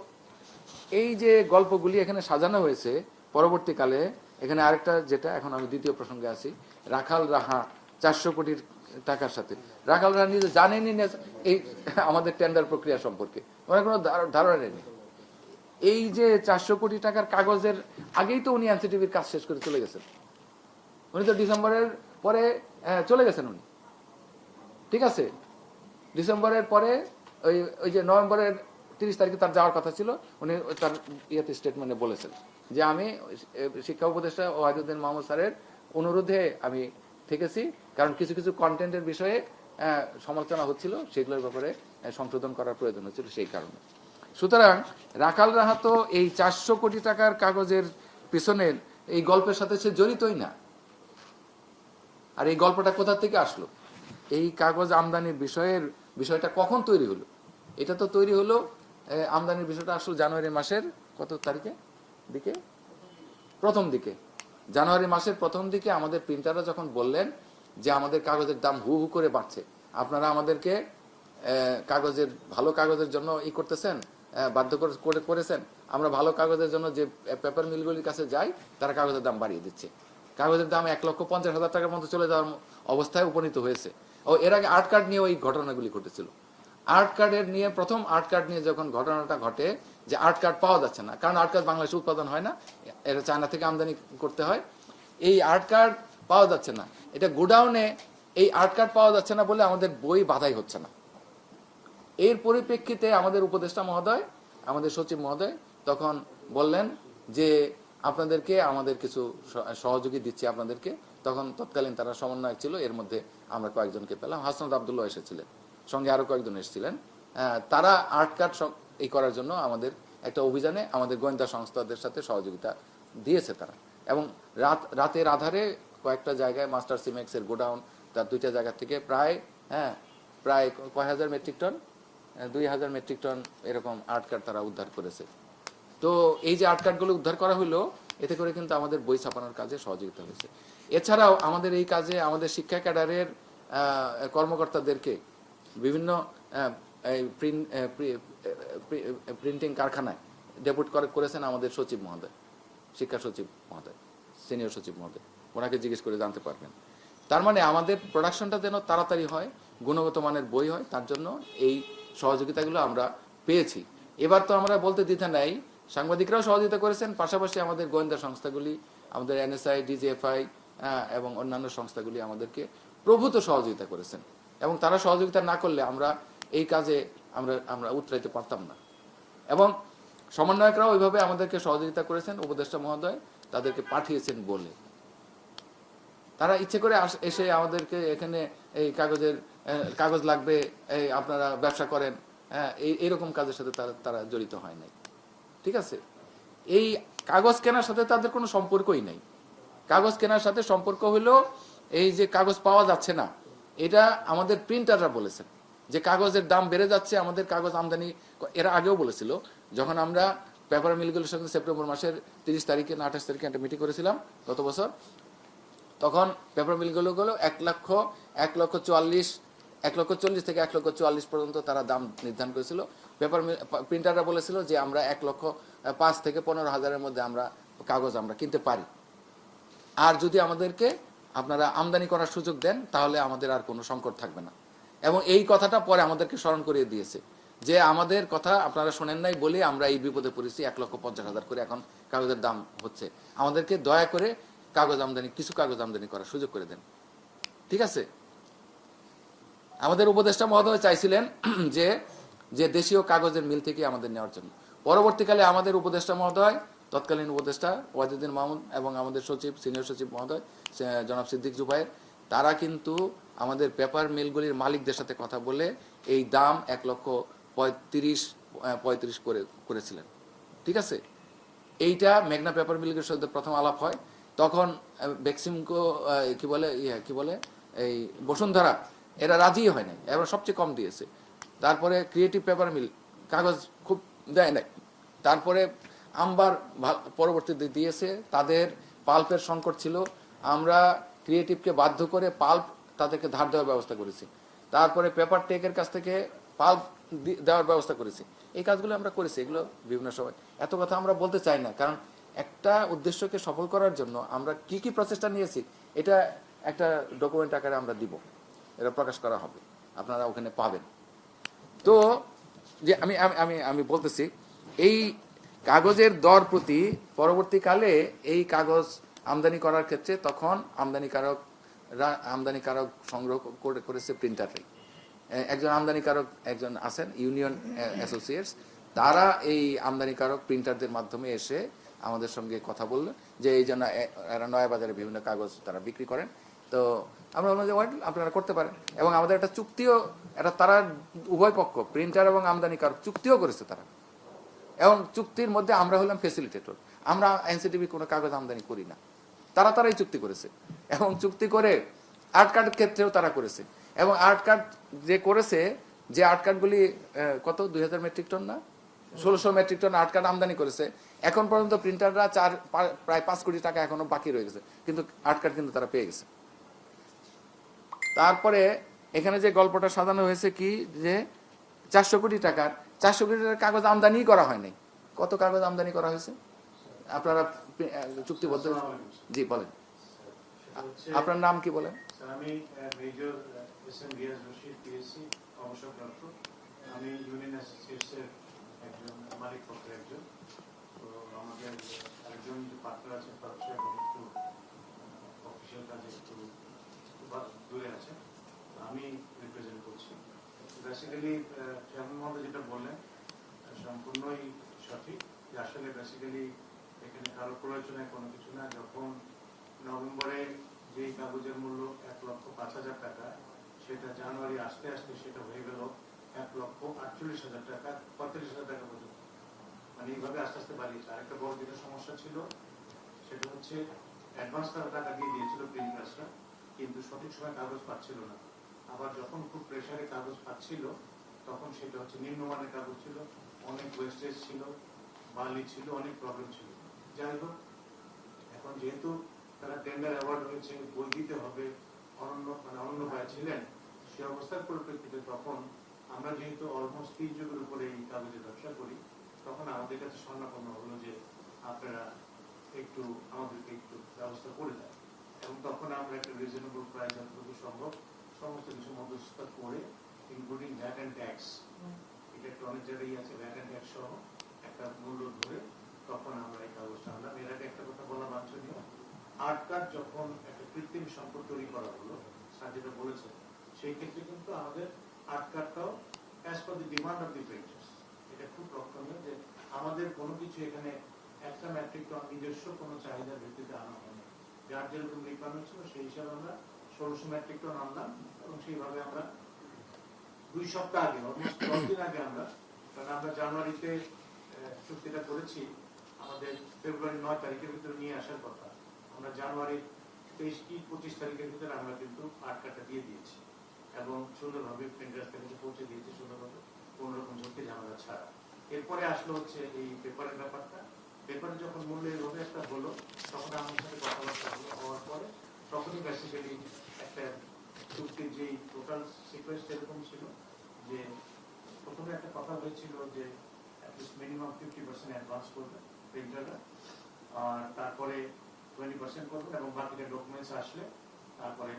এই যে গল্পগুলি এখানে সাজানো হয়েছে, পরবর্তীকালে এখানে আরেকটা, যেটা এখন আমি দ্বিতীয় প্রসঙ্গে আছি, রাখাল রাহা 400 কোটি টাকার সাথে। রাখাল রাহা নিজে জানেনই না এই আমাদের টেন্ডার প্রক্রিয়া সম্পর্কে, ওনার কোনো ধারণা নেই। এই যে 400 কোটি টাকার কাগজের আগেই তো উনি এনসিটিভির কাজ শেষ করে চলে গেছেন। উনি তো ডিসেম্বরের পরে চলে গেছেন উনি, ঠিক আছে। ডিসেম্বরের পরে ওই যে নভেম্বরের 30 তারিখে তার যাওয়ার কথা ছিল, উনি তার স্টেটমেন্টে বলেছেন যে আমি শিক্ষা উপদেষ্টা ওয়াহিদুদ্দিন মাহমুদ স্যারের অনুরোধে আমি থেকেছি, কারণ কিছু কিছু কন্টেন্টের বিষয়ে সমালোচনা হচ্ছিল, সেগুলোর ব্যাপারে সংশোধন করার প্রয়োজন হচ্ছিল, সেই কারণে। সুতরাং রাখাল রাহা তো এই 400 কোটি টাকার কাগজের পিছনের এই গল্পের সাথে সে জড়িতই না। আর এই গল্পটা কোথা থেকে আসলো? এই কাগজ আমদানির বিষয়টা কখন তৈরি হলো? এটা তো তৈরি হলো, আমদানির বিষয়টা আসলো জানুয়ারি মাসের কত তারিখে দিকে, প্রথম দিকে। জানুয়ারি মাসের প্রথম দিকে আমাদের প্রিন্টাররা যখন বললেন যে আমাদের কাগজের দাম হু হু করে বাড়ছে, আপনারা আমাদেরকে ভালো কাগজের জন্য করতেছেন, বাধ্য করেছেন, আমরা ভালো কাগজের জন্য যে পেপার মিলগুলির কাছে যাই তারা কাগজের দাম বাড়িয়ে দিচ্ছে। কাগজের দাম 1,50,000 টাকার মতো চলে যাওয়ার অবস্থায় উপনীত হয়েছে। ও এর আগে আর্ট কার্ড নিয়ে ওই ঘটনাগুলি ঘটেছিল। প্রথম আর্ট কার্ড নিয়ে যখন ঘটনাটা ঘটে যে আর্ট কার্ড পাওয়া যাচ্ছে না, কারণ আর্ট কার্ড বাংলাদেশে উৎপাদন হয় না, এটা চায়না থেকে আমদানি করতে হয়, এই আর্ট কার্ড পাওয়া যাচ্ছে না। এটা গোডাউনে এই আর্ট কার্ড পাওয়া যাচ্ছে না বলে আমাদের বই বাধাই হচ্ছে না। এর পরিপ্রেক্ষিতে আমাদের উপদেষ্টা মহোদয়, আমাদের সচিব মহোদয় তখন বললেন যে আপনাদেরকে আমাদের কিছু সহযোগী দিচ্ছি আপনাদেরকে। তখন তৎকালীন তারা সমন্বয়ক ছিল, এর মধ্যে আমরা কয়েকজনকে পেলাম, হাসনাত আব্দুল্লাহ এসেছিলেন, সঙ্গে আরো কয়েকজন এসেছিলেন। তারা আর্ট কার্ড এই করার জন্য আমাদের একটা অভিযানে আমাদের গোয়েন্দা সংস্থাদের সাথে সহযোগিতা দিয়েছে তারা। এবং রাতের আধারে কয়েকটা জায়গায় মাস্টার সিমেক্স এর গোডাউন, তার 2টা জায়গা থেকে প্রায় কয় হাজার মেট্রিক টন, 2000 মেট্রিক টন এরকম আর্ট কার্ড তারা উদ্ধার করেছে। তো এই যে আর্ট কার্ডগুলো উদ্ধার করা হলো, এতে করে কিন্তু আমাদের বই ছাপানোর কাজে সহযোগিতা হয়েছে। এছাড়াও আমাদের এই কাজে আমাদের শিক্ষা ক্যাডারের কর্মকর্তাদেরকে বিভিন্ন প্রিন্টিং কারখানায় ডেপুট করেছেন আমাদের সচিব মহোদয়, শিক্ষা সচিব মহোদয়, সিনিয়র সচিব মহোদয়, ওনাকে জিজ্ঞেস করে জানতে পারবেন। তার মানে আমাদের প্রোডাকশনটা যেন তাড়াতাড়ি হয়, গুণগত মানের বই হয়, তার জন্য এই সহযোগিতাগুলো আমরা পেয়েছি। এবার তো আমরা বলতে দ্বিধা নাই, সাংবাদিকরাও সহযোগিতা করেছেন, পাশাপাশি আমাদের গোয়েন্দা সংস্থাগুলি, আমাদের NSI, DGFI এবং অন্যান্য সংস্থাগুলি আমাদেরকে প্রভূত সহযোগিতা করেছেন। এবং তারা সহযোগিতা না করলে আমরা এই কাজে আমরা উতরাইতে পারতাম না। এবং সমন্বয়করাও ওইভাবে আমাদেরকে সহযোগিতা করেছেন, উপদেষ্টা মহোদয় তাদেরকে পাঠিয়েছেন বলে। তারা ইচ্ছে করে এসে আমাদেরকে এখানে এই কাগজ লাগবে, এই আপনারা ব্যবসা করেন, এইরকম কাজের সাথে তারা জড়িত হয় নাই। ঠিক আছে, এই কাগজ কেনার সাথে তাদের কোনো সম্পর্কই নাই। কাগজ কেনার সাথে সম্পর্ক হলো এই যে কাগজ পাওয়া যাচ্ছে না, এটা আমাদের প্রিন্টাররা বলেছেন যে কাগজের দাম বেড়ে যাচ্ছে, আমাদের কাগজ আমদানি এরা আগেও বলেছিল। যখন আমরা পেপার মিলগুলোর সঙ্গে সেপ্টেম্বর মাসের 30 তারিখে না 28 তারিখে একটা মিটিং করেছিলাম গত বছর, তখন পেপার মিলগুলো 1,40,000 থেকে 1,44,000 পর্যন্ত তারা দাম নির্ধারণ করেছিল। পেপার মিল প্রিন্টাররা বলেছিল যে আমরা 1,05,000 থেকে 15,000-এর মধ্যে আমরা কাগজ আমরা কিনতে পারি, আর যদি আমাদেরকে আপনারা আমদানি করার সুযোগ দেন তাহলে আমাদের আর কোনো সংকট থাকবে না। এবং এই কথাটা পরে আমাদেরকে স্মরণ করিয়ে দিয়েছে যে আমাদের কথা আপনারা শোনেন নাই বলে আমরা এই বিপদে পড়েছি, 1,50,000 করে এখন কাগজের দাম হচ্ছে, আমাদেরকে দয়া করে কিছু কাগজ আমদানি করার সুযোগ করে দেন। ঠিক আছে, আমাদের উপদেষ্টা মহোদয় চাইছিলেন যে দেশীয় কাগজের মিল থেকে আমাদের নেওয়ার জন্য। পরবর্তীকালে আমাদের উপদেষ্টা মহোদয়, তৎকালীন উপদেষ্টা ওয়াহিদুদ্দিন মামুন এবং আমাদের সচিব, সিনিয়র সচিব মহোদয় জনাব সিদ্দিক জুবায়ের, তারা কিন্তু আমাদের পেপার মিলগুলির মালিকদের সাথে কথা বলে এই দাম 1,35,000 করেছিলেন। ঠিক আছে, এইটা মেঘনা পেপার মিলগুলির সাথে প্রথম আলাপ হয়, তখন বেক্সিমকো কি বলে এই বসুন্ধরা, এরা রাজি হয় নাই, এবার সবচেয়ে কম দিয়েছে। তারপরে ক্রিয়েটিভ পেপার মিল কাগজ খুব দেয় নাই, তারপরে আম্বার পরবর্তীতে দিয়েছে, তাদের পাল্পের সংকট ছিল, আমরা ক্রিয়েটিভকে বাধ্য করে পাল্প তাদেরকে ধার দেওয়ার ব্যবস্থা করেছি, তারপরে পেপার টেকের কাছ থেকে পাল্প দেওয়ার ব্যবস্থা করেছি। এই কাজগুলো আমরা করেছি, এগুলো বিভিন্ন সময়। এত কথা আমরা বলতে চাই না, কারণ একটা উদ্দেশ্যকে সফল করার জন্য আমরা কি কি প্রচেষ্টা নিয়েছি এটা একটা ডকুমেন্ট আকারে আমরা দিব, এটা প্রকাশ করা হবে, আপনারা ওখানে পাবেন। তো যে আমি আমি আমি বলতেছি, এই কাগজের দর প্রতি পরবর্তীকালে এই কাগজ আমদানি করার ক্ষেত্রে তখন আমদানিকারক সংগ্রহ করেছে প্রিন্টাররাই। একজন আমদানিকারক একজন আছেন ইউনিয়ন অ্যাসোসিয়েটস, তারা এই আমদানিকারক প্রিন্টারদের মাধ্যমে এসে আমাদের সঙ্গে কথা বললেন যে এই জন্য এরা নয়া বাজারে বিভিন্ন কাগজ তারা বিক্রি করেন, তো আমরা বললাম যে আপনারা করতে পারেন। এবং আমাদের একটা চুক্তিও, এটা তারা উভয় পক্ষ প্রিন্টার এবং আমদানিকারক চুক্তিও করেছে তারা, এবং চুক্তির মধ্যে আমরা হলাম ফেসিলিটেটর, আমরা এনসিটিভি কোনো কাগজ আমদানি করি না, তারাই চুক্তি করেছে। এবং চুক্তি করে আর্ট কার্ডের ক্ষেত্রেও তারা করেছে, এবং আর্ট কার্ড যে করেছে, যে আর্ট কার্ডগুলি কত 2000 মেট্রিক টন না 1600 মেট্রিক টন আর্ট কার্ড আমদানি করেছে, এখন পর্যন্ত প্রিন্টাররা প্রায় 5 কোটি টাকা এখনো বাকি রয়ে গেছে, কিন্তু আর্ট কার্ড কিন্তু তারা পেয়ে গেছে। তারপরে এখানে যে গল্পটা সাজানো হয়েছে কি, যে 400 কোটি টাকার কাগজ আমদানি করা হয়নি। কত কাগজ আমদানি করা হয়েছে আপনারা চুক্তিবদ্ধ? জি বলেন, আপনার নাম কি বলেন? আমি major SM Riaz Rashid, PSC অবসরপ্রাপ্ত। আমি ইউনিয়ন অ্যাসোসিয়েটসের একজন মালিক পক্ষের একজন। তো আমাদের একজন পাত্র আছে, পাত্র একটু অফিসিয়াল কাজে একটু দূরে আছে। বেসিক্যালি চেয়ারম্যান মহোদয় যেটা বললেন সম্পূর্ণই সঠিক, যে আসলে বেসিক্যালি এখানে কারো প্রয়োজনে কোনো কিছু না। যখন নভেম্বরে যেই কাগজের মূল্য 1,05,000 টাকা, সেটা জানুয়ারি আসতে আসতে সেটা হয়ে গেল 1,48,000 টাকা, 45,000 টাকা পর্যন্ত। মানে এইভাবে আস্তে আস্তে বাড়িয়েছে। আরেকটা বড় যেটা সমস্যা ছিল সেটা হচ্ছে অ্যাডভান্স তারা টাকা দিয়ে দিয়েছিল প্রিন্টার্সরা, কিন্তু সঠিক সময় কাগজ পাচ্ছিল না। আবার যখন খুব প্রেসারে কাগজ পাচ্ছিল তখন সেটা হচ্ছে নিম্নমানের কাগজ ছিল, অনেক ওয়েস্টেজ ছিল, বালি ছিল, অনেক প্রবলেম ছিল। যাই হোক, এখন যেহেতু তারা টেন্ডার অ্যাওয়ার্ড হয়েছে, বই দিতে হবে, অনন্য হয়ে ছিলেন, সে অবস্থার পরিপ্রেক্ষিতে তখন আমরা যেহেতু অলমোস্ট 3 যুগের উপরে এই কাগজের ব্যবসা করি, তখন আমাদের কাছে স্বর্ণাপন্ন হলো যে আপনারা একটু আমাদেরকে একটু ব্যবস্থা করে দেন। এবং তখন আমরা একটা রিজনেবল প্রাইস যতটুকু সম্ভব সমস্ত কিছু মধ্যস্থতা করে, ইনক্লুডিং ভ্যাট অ্যান্ড ট্যাক্স, এটা একটা অনেক জায়গায় আছে, ভ্যাট অ্যান্ড ট্যাক্স সহ একটা মূল্য ধরে তখন আমরা এই কাগজটা আনলাম। এর আগে একটা কথা বলা বাঞ্ছনীয়, আর্ট কার্ড যখন একটা কৃত্রিম সম্পদ তৈরি করা হলো, স্যার যেটা বলেছেন, সেই ক্ষেত্রে কিন্তু আমাদের আর্ট কার্ডটাও as per the demand of the printers. এটা খুব লক্ষণীয় যে আমাদের কোনো কিছু এখানে একটা মেট্রিক টন নিজস্ব কোনো চাহিদার ভিত্তিতে আনা হয়নি। যার যেরকম রিকোয়ারমেন্ট ছিল সেই হিসাবে আমরা 1600 মেট্রিক টন আনলাম, এবং সেইভাবে আমরা 2 সপ্তাহ আগে, অলমোস্ট 10 দিন আগে আমরা, কারণ আমরা জানুয়ারিতে চুক্তিটা করেছি, আমাদের ফেব্রুয়ারি 9 তারিখের ভিতরে নিয়ে আসার কথা, আমরা জানুয়ারি 23 কি 25 তারিখের ভিতরে আমরা কিন্তু আর্ট কার্ডটা দিয়ে দিয়েছি এবং সুন্দরভাবে প্রিন্টার্সের কাছে পৌঁছে দিয়েছি, সুন্দরভাবে কোনো রকম ঝুঁকি ঝামেলা ছাড়া। এরপরে আসলো হচ্ছে এই পেপারের ব্যাপারটা। পেপারে যখন মূল্য এইভাবে একটা হলো, তখন আমার সাথে কথাবার্তা হওয়ার পরে তখনই বেসিক্যালি একটা চুক্তির যেই টোটাল সিকোয়েন্স এরকম ছিল যে প্রথমে একটা কথা হয়েছিল যে মিনিমাম 50% অ্যাডভান্স করবে প্রিন্টাররা, আর তারপরে 20% করবেন এবং বাকিটা ডকুমেন্টস আসলে তারপরে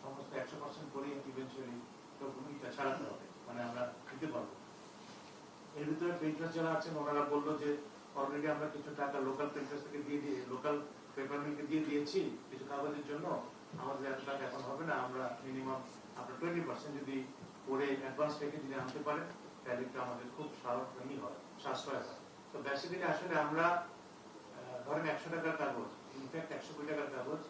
সমস্ত 100% করে ইভেন্চুয়ালি ডকুমেন্টটা ছাড়াতে হবে, মানে আমরা দিতে পারবো। এর ভিতরে প্রিন্টার যারা আছেন ওনারা বললো যে অলরেডি আমরা কিছু টাকা লোকাল প্রিন্টার্স থেকে দিয়ে লোকাল পেপার মিলকে দিয়ে দিয়েছি কিছু কাগজের জন্য, আমাদের এত টাকা এখন হবে না, আমরা মিনিমাম আপনার 20% যদি করে অ্যাডভান্স রেখে যদি আনতে পারেন তাহলে একটু আমাদের খুব সাশ্রয় হয়। তো বেসিক্যালি আসলে আমরা ধরেন 100 টাকার কাগজ, ইনফ্যাক্ট 100 কোটি টাকার কাগজ,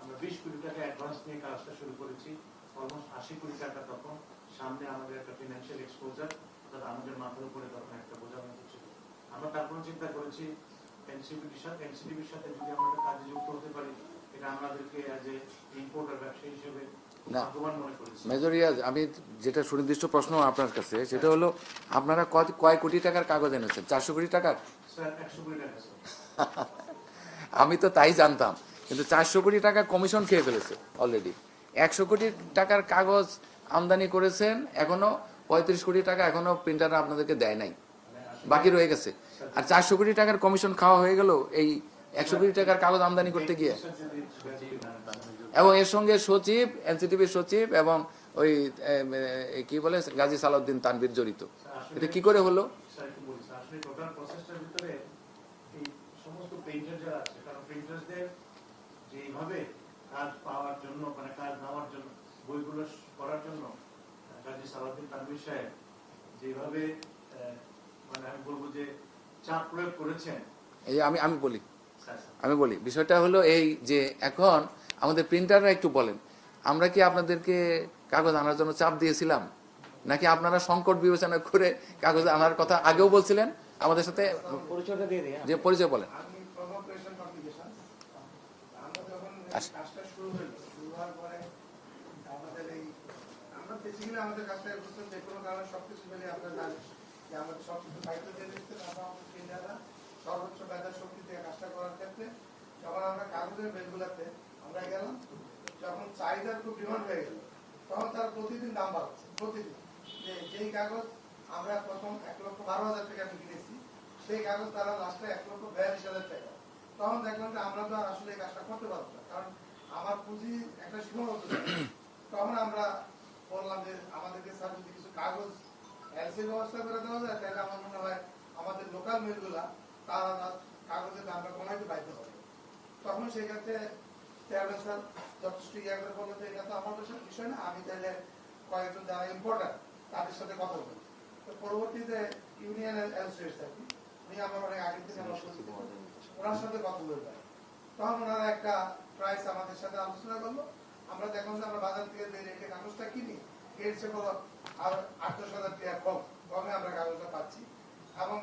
আমরা 20 কোটি টাকা অ্যাডভান্স নিয়ে কাজটা শুরু করেছি। অলমোস্ট 80 কোটি টাকা তখন সামনে আমাদের একটা ফিনান্সিয়াল এক্সপোজার, অর্থাৎ আমাদের মাথার উপরে তখন একটা বোঝা হয়ে ছিল। আমরা তারপর চিন্তা করেছি এনসিটিভির সাথে যদি আমরা একটা কাজে যুক্ত হতে পারি, এটা আমাদেরকে অ্যাজ এ ইম্পোর্টার ব্যবসায়ী হিসেবে ভাগ্যবান মনে করেছি। মেজর রিয়াজ, আমি যেটা সুনির্দিষ্ট প্রশ্ন আপনার কাছে, সেটা হলো আপনারা কয় কোটি টাকার কাগজ এনেছেন? 400 কোটি টাকার? স্যার 100 কোটি টাকা স্যার। আমি তো তাই জানতাম, কিন্তু 400 কোটি টাকা কমিশন খেয়ে ফেলেছে অলরেডি। 100 কোটি টাকার কাগজ আমদানি করেছেন, এখনো 35 কোটি টাকা এখনো প্রিন্টাররা আপনাদেরকে দেয় নাই, বাকি রয়ে গেছে। আর 400 কোটি টাকার কমিশন খাওয়া হয়ে গেল এই 100 কোটি টাকার কাগজ আমদানি করতে গিয়ে। এবং এর সঙ্গে সচিব, এনসিটিভির সচিব এবং ওই কি বলে গাজী সালাউদ্দিন তানভীর জড়িত। এটা কি করে হলো? আসলে টোটাল প্রসেসটার ভিতরে এই সমস্ত প্রিন্টার যারা আছে, কারণ প্রিন্টারদের যেভাবে কাজ পাওয়ার জন্য, মানে কাজ নেওয়ার জন্য, বইগুলো করার জন্য গাজী সালাউদ্দিন তানভীর সাহেব যেভাবে মানে আমি বলবো যে চাপ প্রয়োগ করেছেন। এই আমি বলি বিষয়টা হলো এই যে এখন আমাদের প্রিন্টাররা একটু বলেন, আমরা কি আপনাদেরকে কাগজ আনার জন্য চাপ দিয়েছিলাম, নাকি আপনারা সংকট বিবেচনা করে কাগজ আনার কথা আগেও বলছিলেন আমাদের সাথে? যে পরিচয় বলেন। আমাদের কাছে যে কোনো কারণে সবকিছু মিলে আপনারা জানেন যে আমাদের সবকিছু দায়িত্ব দিয়ে দিচ্ছে, সর্বোচ্চ মেধার শক্তি দিয়ে কাজটা করার ক্ষেত্রে যখন আমরা কাগজের বেলগুলাতে আমরা গেলাম, যখন চাহিদার খুব ডিমান্ড হয়ে গেল, তখন তার প্রতিদিন দাম বাড়ছে। প্রতিদিন যেই কাগজ আমরা প্রথম 1,12,000 টাকা আমি কিনেছি, সেই কাগজ তারা লাস্টে 1,42,000 টাকা। তখন দেখলাম যে আমরা তো আসলে এই কাজটা করতে পারবো না, কারণ আমার পুঁজি একটা সীমাবদ্ধ। তখন আমরা বললাম যে আমাদেরকে স্যার যদি কিছু কাগজ এলসির ব্যবস্থা করে দেওয়া যায়, তাহলে আমার মনে হয় আমাদের লোকাল মিলগুলা তারা কাগজের দামটা কমাইতে বাধ্য হবে। তখন সেই ক্ষেত্রে চেয়ারম্যান স্যার যথেষ্ট ইয়ে করে বললো যে এটা তো আমার বিষয় না, আমি তাহলে কয়েকজন যারা ইম্পোর্টার তাদের সাথে কথা বলি। তো পরবর্তীতে ইউনিয়ন অ্যাসোসিয়েশন আর কি, উনি আমার অনেক আগে থেকে আমার পরিচিত, ওনার সাথে কথা বলতে তখন ওনারা একটা প্রাইস আমাদের সাথে আলোচনা করলো। আমরা দেখলাম যে আমরা বাজার থেকে যে রেটে কাগজটা কিনি এর চেয়ে কোনো আর 8-10,000 টাকা কমে আমরা কাগজটা পাচ্ছি, এবং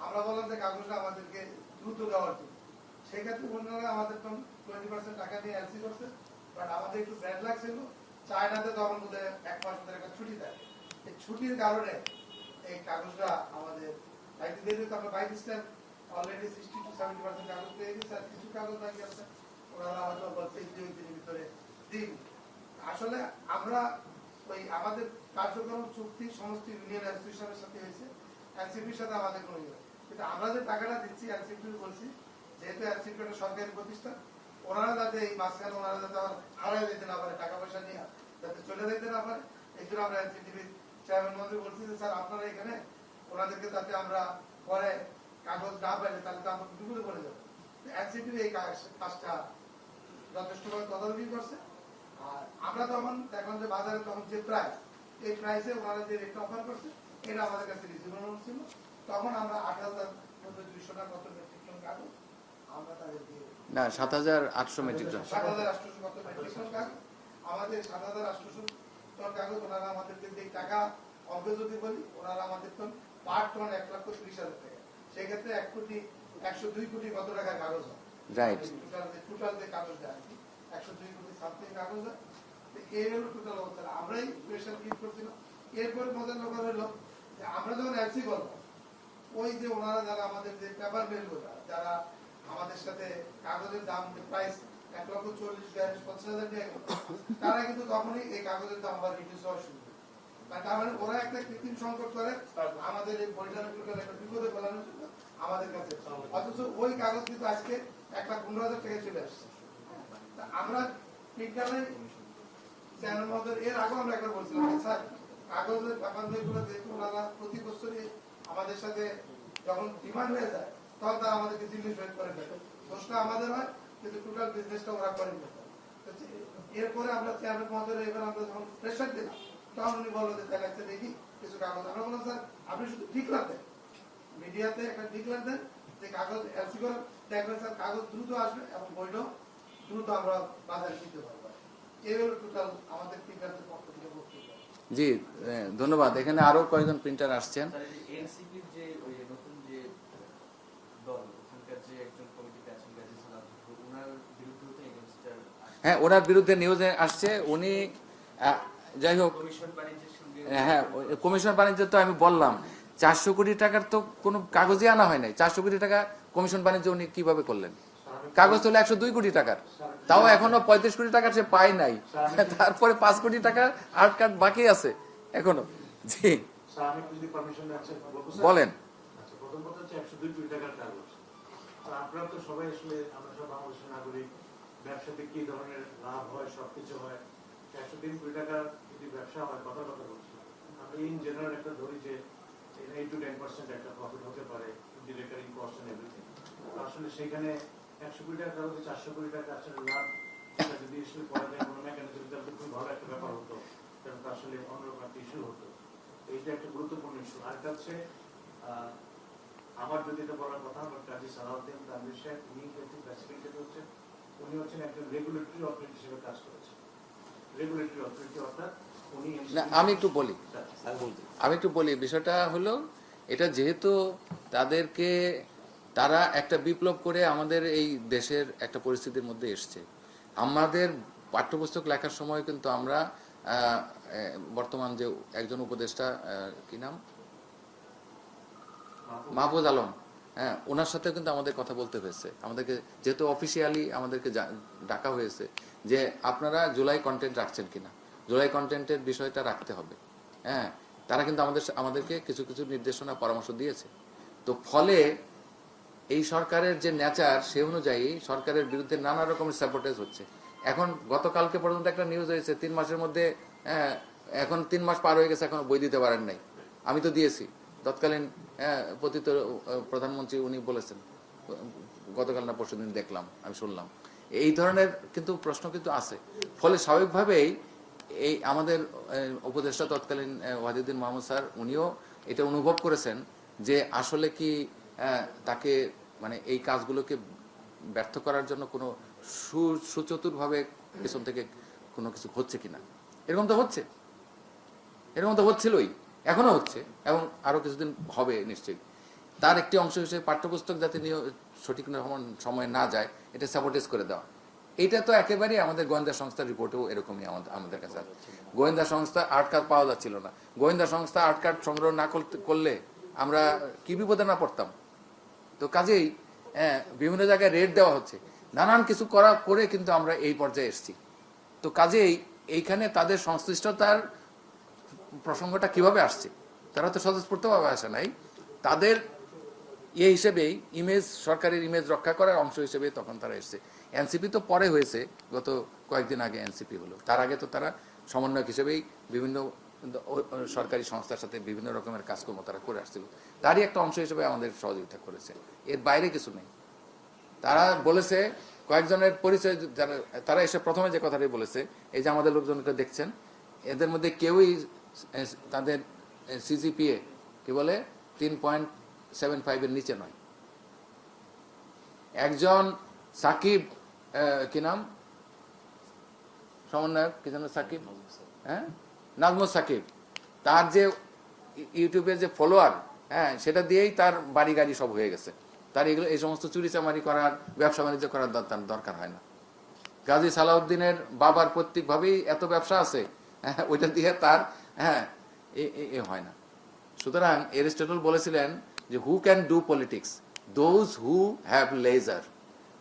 আমরা বললাম যে কাগজটা আমাদেরকে দ্রুত দেওয়ার জন্য। সেক্ষেত্রে ওনারা আমাদের 20% টাকা দিয়ে এলসি করছে, বাট আমাদের একটু ব্যাড লাগছিল। চায়নাতে তখন বোধহয় 1 মাস ধরে একটা ছুটি দেয়, এই ছুটির কারণে এই কাগজটা আমাদের বাইরে দিয়ে দিতে আমরা বাইরে স্ট্যাম্প অলরেডি 60-70% কাগজ পেয়ে গেছে, আর কিছু কাগজ বাকি আছে ওনারা হয়তো বলছে 2 দিনের ভিতরে দিন। আসলে আমরা ওই আমাদের কার্যক্রম চুক্তি সমস্ত ইউনিয়ন অ্যাসোসিয়েশনের সাথে হয়েছে, এনসিপির সাথে আমাদের কোনো ইয়ে, কিন্তু আমরা যে টাকাটা দিচ্ছি এনসিপি বলছি যেহেতু এনসিপি একটা সরকারি প্রতিষ্ঠান, ওনারা যাতে এই মাঝখানে ওনারা যাতে আবার হারাই দিতে না পারে, টাকা পয়সা নিয়ে যাতে চলে যেতে না পারে, এই জন্য আমরা এনসিটিভির চেয়ারম্যান মন্ত্রী বলছি যে স্যার আপনারা এখানে ওনাদেরকে যাতে আমরা পরে কাগজ না পাইলে তাহলে তো আমরা বিপদে পড়ে যাবো। এনসিটিভি এই কাজটা যথেষ্টভাবে তদারকি করছে। আর আমরা তখন দেখলাম যে বাজারে তখন যে প্রাইস, এই প্রাইসে ওনারা যে রেটটা অফার করছে এটা আমাদের কাছে রিজনেবল ছিল। তখন আমরা 8,200 টাকা মতো মেট্রিক টন কাগজ আমরা তাদেরকে না 7,800 মেট্রিক টন 7,800 মতো মেট্রিক টন কাগজ, আমাদের 7,800 টন কাগজ ওনারা আমাদেরকে যে টাকা অঙ্ক যদি বলি ওনারা আমাদের তো পার টন 1,30,000 টাকা, সেক্ষেত্রে 1,02 কোটি কত টাকার কাগজ হয়, রাইট। টোটাল যে কাগজ দেয় 102 কোটি সামথিং কাগজ হয়। এই হলো টোটাল অবস্থা, আমরাই প্রেশার ক্রিয়েট করছিলাম। এরপর মজার ব্যাপার হলো যে আমরা যখন এলসি করবো, ওই যে ওনারা যারা আমাদের যে পেপার মিল যারা আমাদের সাথে কাগজের দাম প্রাইস 1,40,000-50,000 টাকা, তারা কিন্তু তখনই এই কাগজের দাম আবার রিডিউস হওয়া শুরু করে। তার মানে ওরা একটা কৃত্রিম সংকট করে আমাদের এই বইটার একটা বিপদে ফেলানোর জন্য আমাদের কাছে, অথচ ওই কাগজ কিন্তু আজকে 1,15,000 টাকা চলে আসছে। আমরা বিজ্ঞানের চ্যানেল মধ্যে এর আগে আমরা একবার বলছিলাম স্যার কাগজের ব্যাপারগুলো যেহেতু ওনারা প্রতি বছরই আমাদের সাথে যখন ডিমান্ড হয়ে যায় তখন তারা আমাদেরকে জিনিস বের করে ফেলে, দোষটা আমাদের হয় কিন্তু টোটাল বিজনেসটা ওরা করে ফেলে। এরপরে আমরা চেয়ারম্যান মহোদয় এবার আমরা যখন প্রেশার দিলাম তখন উনি বললো যে তাহলে একটা দেখি কিছু কাগজ। আমরা বললাম স্যার আপনি শুধু ডিক্লার দেন, মিডিয়াতে একটা ডিক্লার দেন যে কাগজ এলসি করে দেখবেন স্যার কাগজ দ্রুত আসবে এবং বইটাও দ্রুত আমরা বাজারে কিনতে পারবো। এই হলো টোটাল আমাদের প্রিন্টারদের পক্ষ থেকে বক্তব্য। জি ধন্যবাদ। এখানে আরো কয়েকজন প্রিন্টার আসছেন। এনসিপির যে ওই নতুন যে দল ওখানকার যে একজন কমিটিতে আছেন গাজী সালাম, ওনার বিরুদ্ধে তো এগেইনস্টার হ্যাঁ ওনার বিরুদ্ধে নিউজে আসছে। উনি যাই হোক কমিশন বাণিজ্যের সঙ্গে হ্যাঁ কমিশন বাণিজ্য তো আমি বললাম 400 কোটি টাকার তো কোনো কাগজই আনা হয় নাই। 400 কোটি টাকা কমিশন বাণিজ্য উনি কিভাবে করলেন? কাগজ তো 102 কোটি টাকার, তাও এখনো 35 কোটি টাকা সে পায় নাই, তারপরে 5 কোটি টাকা আর্ট কার্ড বাকি আছে এখনো। জি স্যার আমি যদি পারমিশন আছে বলেন। আচ্ছা, প্রথম কথা হচ্ছে 102 কোটি টাকার কাগজ। আর আপনারা তো সবাই আসলে আমরা সব বাংলাদেশের নাগরিক, ব্যবসাতে কি ধরনের লাভ হয় সবকিছু হয়। 103 কোটি টাকার যদি ব্যবসা হয় কথা বলছি, আমরা ইন জেনারেল একটা ধরি যে 8 to 10% একটা প্রফিট হতে পারে, রেকারিং কস্ট এন্ড এভরিথিং। আসলে সেখানে 100 কোটি টাকা কাগজে 400 কোটি টাকা আসলে লাভ, সেটা যদি আসলে পরে যায় কোনো মেকানিজম তাহলে খুব ভালো একটা ব্যাপার হতো, তাহলে তো আসলে অন্যরকম একটা ইস্যু হতো। এইটা একটা গুরুত্বপূর্ণ ইস্যু। আর এটা হচ্ছে আমার যদি এটা বলার কথা, আমার কাজী সালাউদ্দিন তানভীর সাহেব, উনি বেসিক্যালি হচ্ছেন উনি হচ্ছেন একজন রেগুলেটরি অথরিটি হিসেবে কাজ করেছেন। রেগুলেটরি অথরিটি অর্থাৎ উনি না আমি একটু বলি বিষয়টা হলো এটা যেহেতু তাদেরকে তারা একটা বিপ্লব করে আমাদের এই দেশের একটা পরিস্থিতির মধ্যে এসছে। আমাদের পাঠ্যপুস্তক লেখার সময় কিন্তু আমরা বর্তমান যে একজন উপদেষ্টা কি নাম মাহফুজ আলম, হ্যাঁ ওনার সাথে কিন্তু আমাদের কথা বলতে হয়েছে। আমাদেরকে যেহেতু অফিসিয়ালি আমাদেরকে ডাকা হয়েছে যে আপনারা জুলাই কন্টেন্ট রাখছেন কিনা, জুলাই কন্টেন্টের বিষয়টা রাখতে হবে। হ্যাঁ তারা কিন্তু আমাদেরকে কিছু কিছু নির্দেশনা পরামর্শ দিয়েছে। তো ফলে এই সরকারের যে নেচার সে অনুযায়ী সরকারের বিরুদ্ধে নানা রকমের সাপোর্টেজ হচ্ছে। এখন গতকালকে পর্যন্ত একটা নিউজ হয়েছে 3 মাসের মধ্যে, এখন 3 মাস পার হয়ে গেছে এখনো বই দিতে পারেন নাই। আমি তো দিয়েছি তৎকালীন পতিত প্রধানমন্ত্রী উনি বলেছেন, গতকাল না পরশুদিন দেখলাম, আমি শুনলাম। এই ধরনের কিন্তু প্রশ্ন কিন্তু আছে। ফলে স্বাভাবিকভাবেই এই আমাদের উপদেষ্টা তৎকালীন ওয়াহিদুদ্দিন মাহমুদ স্যার উনিও এটা অনুভব করেছেন যে আসলে কি তাকে মানে এই কাজগুলোকে ব্যর্থ করার জন্য কোনো সুচতুরভাবে পেছন থেকে কোনো কিছু হচ্ছে কিনা। এরকম তো হচ্ছে, এরকম তো হচ্ছিলই, এখনো হচ্ছে এবং আরো কিছুদিন হবে নিশ্চয়ই। তার একটি অংশ হিসেবে পাঠ্যপুস্তক যাতে নিয়ে সঠিক সময় না যায় এটা সাপোর্টেজ করে দেওয়া, এটা তো একেবারেই আমাদের গোয়েন্দা সংস্থার রিপোর্টেও এরকমই আমাদের কাছে আছে। গোয়েন্দা সংস্থা আর্ট কার্ড পাওয়া যাচ্ছিল না, গোয়েন্দা সংস্থা আর্ট কার্ড সংগ্রহ না করলে আমরা কি বিপদে না পড়তাম। তো কাজেই বিভিন্ন জায়গায় রেট দেওয়া হচ্ছে, নানান কিছু করে কিন্তু আমরা এই পর্যায়ে এসেছি। তো কাজেই এইখানে তাদের সংশ্লিষ্টতার প্রসঙ্গটা কিভাবে আসছে, তারা তো স্বতঃস্ফূর্তভাবে আসে নাই, তাদের হিসেবেই ইমেজ, সরকারের ইমেজ রক্ষা করার অংশ হিসেবে তখন তারা এসছে। এনসিপি তো পরে হয়েছে, গত কয়েকদিন আগে এনসিপি হলো, তার আগে তো তারা সমন্বয়ক হিসেবেই বিভিন্ন সরকারি সংস্থার সাথে বিভিন্ন রকমের কাজকর্ম তারা করে আসছিল, তারই একটা অংশ হিসেবে আমাদের সহযোগিতা করেছে, এর বাইরে কিছু নেই। তারা বলেছে কয়েকজনের পরিচয়, তারা এসে প্রথমে যে কথাটাই বলেছে, এই যে আমাদের লোকজনকে দেখছেন এদের মধ্যে কেউই তাদের সিজিপিএ কি বলে 3.75 এর নিচে নয়। একজন সাকিব, কি নাম সমন্বয়ক, কি যেন সাকিব, হ্যাঁ নাজমুল সাকিব, তার যে ইউটিউবের যে ফলোয়ার, সেটা দিয়েই তার বাড়ি গাড়ি সব হয়ে গেছে। তার এগুলো এই সমস্ত চুরি চামারি করার, ব্যবসা বাণিজ্য করার দরকার হয় না। গাজী সালাউদ্দিনের বাবার প্রত্যেকভাবেই এত ব্যবসা আছে, ওইটা দিয়ে তার হয় না। সুতরাং এরিস্টটল বলেছিলেন যে who can do politics, those who have leisure,